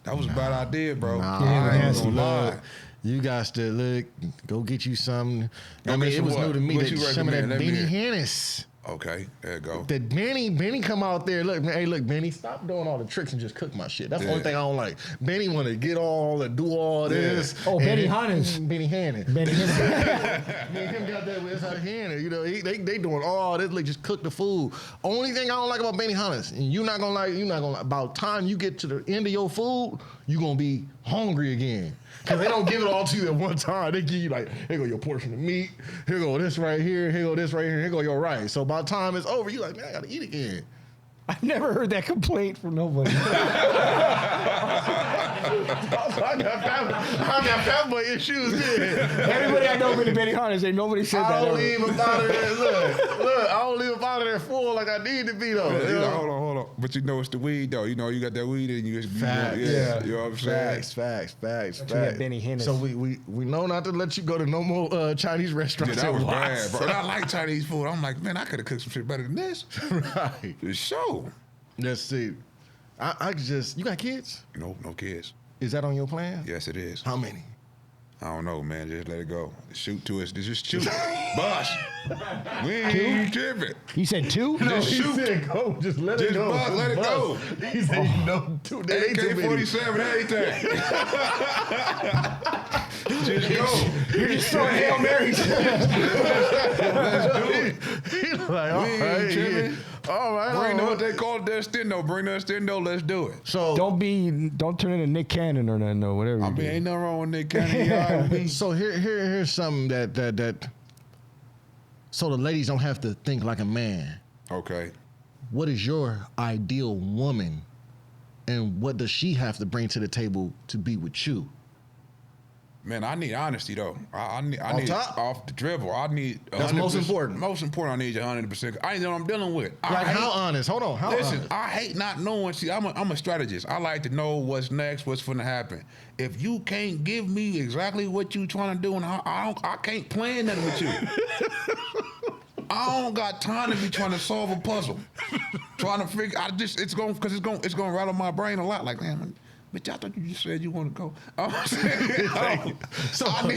That was a bad idea, bro. Nah, I ain't nasty. gonna lie. You guys to look, go get you something. Go I mean, get it some was what? new to me What that you some of that recommend? Let me Benny hear. Hannes. Okay, there you go. That Benny come out there. Look, man, hey, look, Benny, stop doing all the tricks and just cook my shit. That's the only Yeah. thing I don't like. Benny want to get all and do all this. Oh, and- Benny Hannes. Benny Hannes. Benny Hannes. Me and him got that with his hand. You know, they doing all this, like just cook the food. Only thing I don't like about Benny Hannes, and you're not gonna like. About time you get to the end of your food, you gonna be hungry again. Cause they don't give it all to you at one time. They give you like, here go your portion of meat. Here go this right here. Here go this right here. Here go your rice. So by the time it's over, you like, man, I gotta eat again. I've never heard that complaint from nobody. I got fat boy issues there. Everybody I know been to Benny Hannes, ain't nobody said I that. don't ever. leave up out of there. Look, I don't leave up out of there full like I need to be though. You You know, know? hold on. But you know it's the weed though. You know you got that weed and you just Facts. yeah. You know what I'm saying? Facts. you got Benny Hannes. So we know not to let you go to no more Chinese Yeah, restaurants. that at was Watts. bad, bro. And I like Chinese food. I'm like, man, I could have cooked some shit better than this. Right. The show. Let's see. I just, you got kids? No kids. Is that on your plan? Yes, it is. How many? I don't know, man. Just let it go. Shoot to us. Just shoot. Bust. We ain't tripping. You said 2? No, Just he shoot. said go. Just let Just it go. bust, let it go. He said no. Too, they ain't too many. AK-47, everything. Just go. You're just throwing Hail Marys. Let's do it. He's like, all We ain't right, tripping. all right. Bring all what right. they call it their stendo. Bring their stendo. Let's do it. So Don't turn into Nick Cannon or nothing, or whatever. I you mean, do. ain't nothing wrong with Nick Cannon. So here's something that so the ladies don't have to think like a man. Okay. What is your ideal woman, and what does she have to bring to the table to be with you? Man, I need honesty though. I need top? off the dribble. I need. That's most important. Most important. I need you 100%. I know what I'm dealing with. Like how honest? Hold on. How Listen, honest? I hate not knowing. See, I'm a strategist. I like to know what's next, what's going to happen. If you can't give me exactly what you trying to do, and I can't plan nothing with you. I don't got time to be trying to solve a puzzle. Trying to figure, it's gonna rattle my brain a lot. Like, man, bitch, I thought you just said you want to go. I'm saying, I need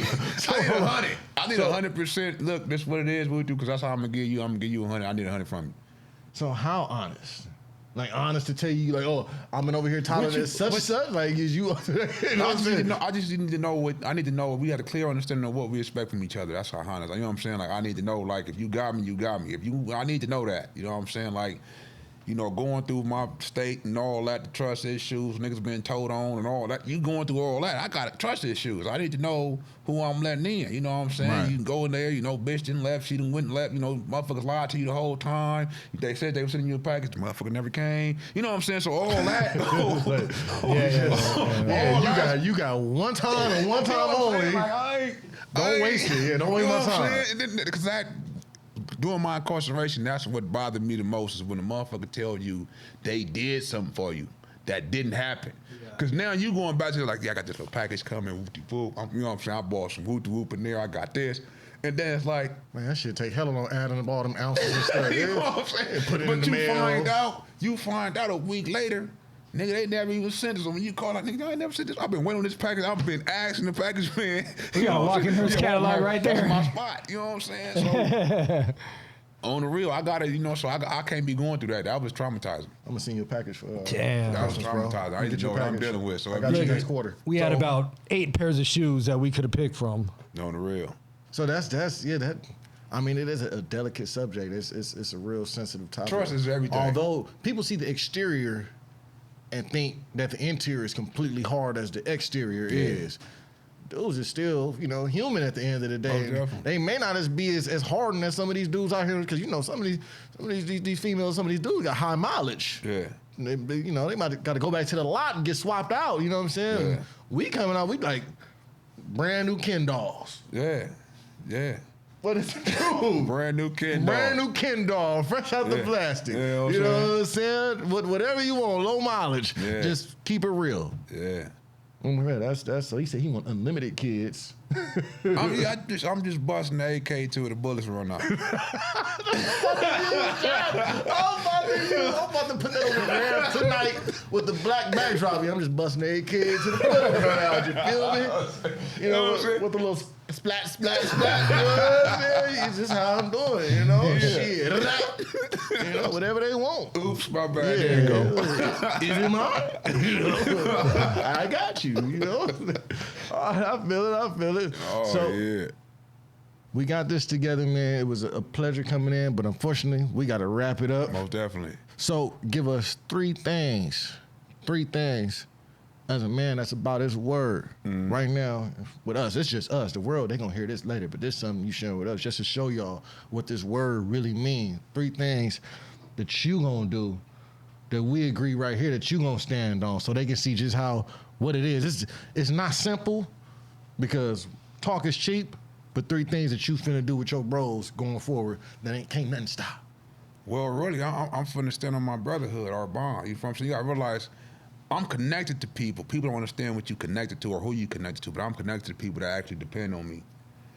100. I need 100%. Look, this is what it is. We'll do because that's how I'm gonna give you. I'm gonna give you 100. I need 100 from you. So how honest? Like honest to tell you, like, oh, I've been over here tolerating such and such. Like, is you? You know I just need to know what I need to know. We had a clear understanding of what we expect from each other. That's how honest. You know what I'm saying? Like, I need to know. Like, if you got me, you got me. I need to know that. You know what I'm saying? Like, you know, going through my state and all that, the trust issues, niggas being told on and all that. You going through all that. I got trust issues. I need to know who I'm letting in. You know what I'm saying? Right. You can go in there, you know, bitch didn't left, she didn't went and left. You know, motherfuckers lied to you the whole time. They said they were sending you a package, the motherfucker never came. You know what I'm saying? So all that. You got one time and one time only. Like, don't waste it. Yeah, don't waste my time. Because during my incarceration, that's what bothered me the most is when a motherfucker tell you they did something for you that didn't happen. Because now you going back to like, yeah, I got this little package coming, whoop-de-whoop. You know what I'm saying? I bought some whoop-de-whoop in there. I got this. And then it's like, man, that shit take hella long adding all them ounces and stuff. You know what I'm saying? And put it in the mail. You find out a week later, nigga, they never even sent us. When you call out, nigga, I ain't never sent this. I've been waiting on this package. I've been asking the package man. You got Walkenhurst catalog right there. That's my spot. You know what I'm saying? So on the real, I gotta, you know, so I can't be going through that. That was traumatizing. I'm gonna send you a package for. Damn. That was traumatizing. I need to know what I'm dealing with. So I got you next quarter. We had about 8 pairs of shoes that we could have picked from. On the real. So that. I mean, it is a delicate subject. It's a real sensitive topic. Trust is everything. Although people see the exterior and think that the interior is completely hard as the exterior is. Dudes are still, you know, human at the end of the day. Oh, they may not be as hardened as some of these dudes out here because, you know, some of these females, some of these dudes got high mileage. Yeah. They might got to go back to the lot and get swapped out. You know what I'm saying? Yeah. We coming out, we like brand new Ken dolls. Yeah. Yeah. What is it true? Brand new Ken doll. Brand new Ken doll, fresh out the plastic. Yeah, you know what I'm saying? Whatever you want, low mileage. Yeah. Just keep it real. Yeah. That's so he said he want unlimited kids. I'm just busting the AK till the bullets run out. I'm about to put that on the gram tonight with the black backdrop. I'm just busting the AK till the bullets run out. You feel me? You know, with the little splat, splat, splat. You know what I'm saying? It's just how I'm doing, you know? Yeah. Shit. You know, whatever they want. Oops, my bad. Yeah. There you go. Is it mine? You know? I got you, you know? I feel it. Oh, so, yeah. We got this together, man. It was a pleasure coming in, but unfortunately, we got to wrap it up. Most definitely. So give us 3 things as a man that's about his word. Right now, with us, it's just us. The world, they're going to hear this later, but this is something you sharing with us just to show y'all what this word really means. 3 things that you going to do that we agree right here that you going to stand on so they can see just what it is. It's not simple because talk is cheap, but 3 things that you finna do with your bros going forward that can't nothing stop. Well, really, I'm finna stand on my brotherhood, our bond. You know what I'm saying? You gotta realize I'm connected to people. People don't understand what you connected to or who you connected to, but I'm connected to people that actually depend on me.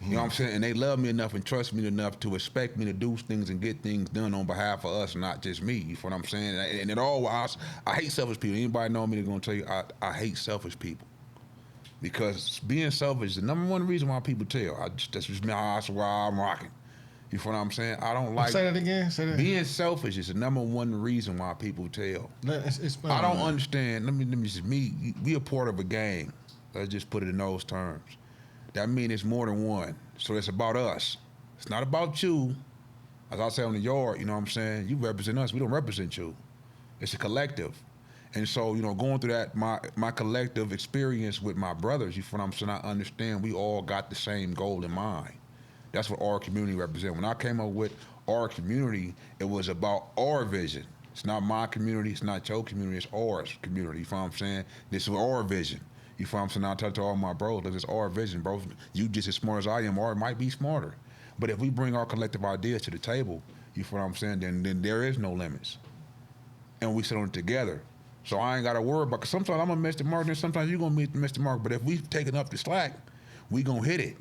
You know what I'm saying? And they love me enough and trust me enough to expect me to do things and get things done on behalf of us, not just me. You know what I'm saying? And it all, I hate selfish people. Anybody know me, they're gonna tell you I hate selfish people. Because being selfish is the number 1 reason why people tell. That's just me, that's why I'm rocking. You know what I'm saying? I don't like... Say that again. Being selfish is the number 1 reason why people tell. I don't understand. Let me just... We a part of a gang. Let's just put it in those terms. That means it's more than one. So it's about us. It's not about you. As I say on the yard, you know what I'm saying? You represent us. We don't represent you. It's a collective. And so, you know, going through that, my collective experience with my brothers, you know what I'm saying? I understand we all got the same goal in mind. That's what our community represents. When I came up with our community, it was about our vision. It's not my community, it's not your community, it's ours community, you know what I'm saying? This is our vision. You know what I'm saying? I tell to all my bros, look, it's our vision, bro. You just as smart as I am, or it might be smarter. But if we bring our collective ideas to the table, you know what I'm saying, then there is no limits. And we sit on it together. So I ain't got to worry about, because sometimes I'm going to miss the mark, and sometimes you're going to miss the mark. But if we've taken up the slack, we going to hit it.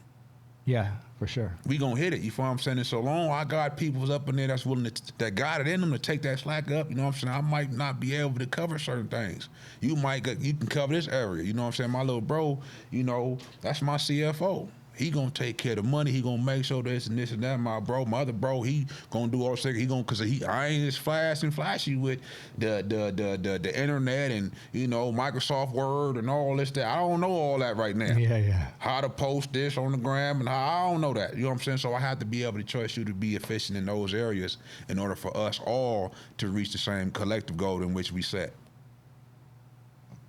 Yeah, for sure. We gonna hit it. You feel what I'm saying? And so long I got people up in there that's willing to, that got it in them to take that slack up. You know what I'm saying? I might not be able to cover certain things. You can cover this area. You know what I'm saying? My little bro, you know, that's my CFO. He gonna take care of the money. He gonna make sure this and this and that. My other bro, he gonna do all this. He gonna, cause I ain't as flashy with the internet and, you know, Microsoft Word and all this. That I don't know all that right now. Yeah. How to post this on the gram and I don't know that. You know what I'm saying? So I have to be able to trust you to be efficient in those areas in order for us all to reach the same collective goal in which we set.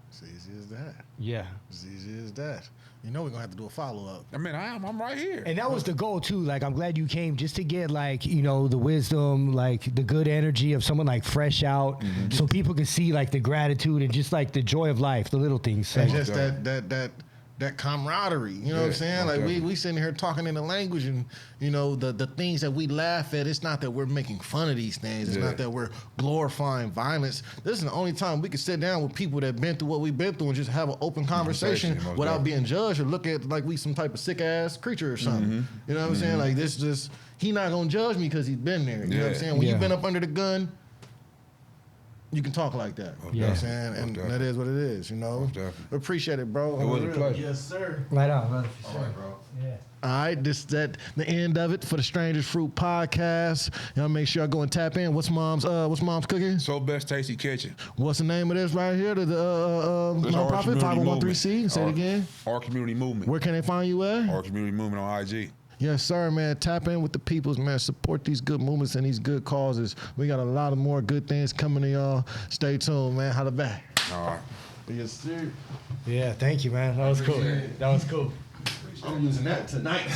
It's easy as that. Yeah. It's easy as that. You know we're gonna have to do a follow-up. I mean, I'm right here. And that was the goal too. Like, I'm glad you came just to get, like, you know, the wisdom, like the good energy of someone like fresh out, so people can see like the gratitude and just like the joy of life, the little things. And Like, just that camaraderie, you know what I'm saying? Like we sitting here talking in the language, and you know the things that we laugh at. It's not that we're making fun of these things. It's not that we're glorifying violence. This is the only time we can sit down with people that been through what we've been through and just have an open conversation without being judged or look at like we some type of sick ass creature or something. You know what I'm saying? Like this, just he not gonna judge me because he's been there. You know what I'm saying? When you've been up under the gun, you can talk like that. You know what I'm saying? And that is what it is, you know? Appreciate it, bro. It was a pleasure. Yes, sir. right on, brother. All right, bro. Yeah. All right, this the end of it for the Strangers Fruit podcast. Y'all make sure y'all go and tap in. What's mom's cooking? So Best Tasty Kitchen. What's the name of this right here? The nonprofit 5013C. Say it again. Our community movement. Where can they find you at? Our community movement on IG. Yes, sir, man. Tap in with the peoples, man. Support these good movements and these good causes. We got a lot of more good things coming to y'all. Stay tuned, man. Holla back. All right. Yes, sir. Yeah, thank you, man. That was cool. That was cool. I'm using that tonight.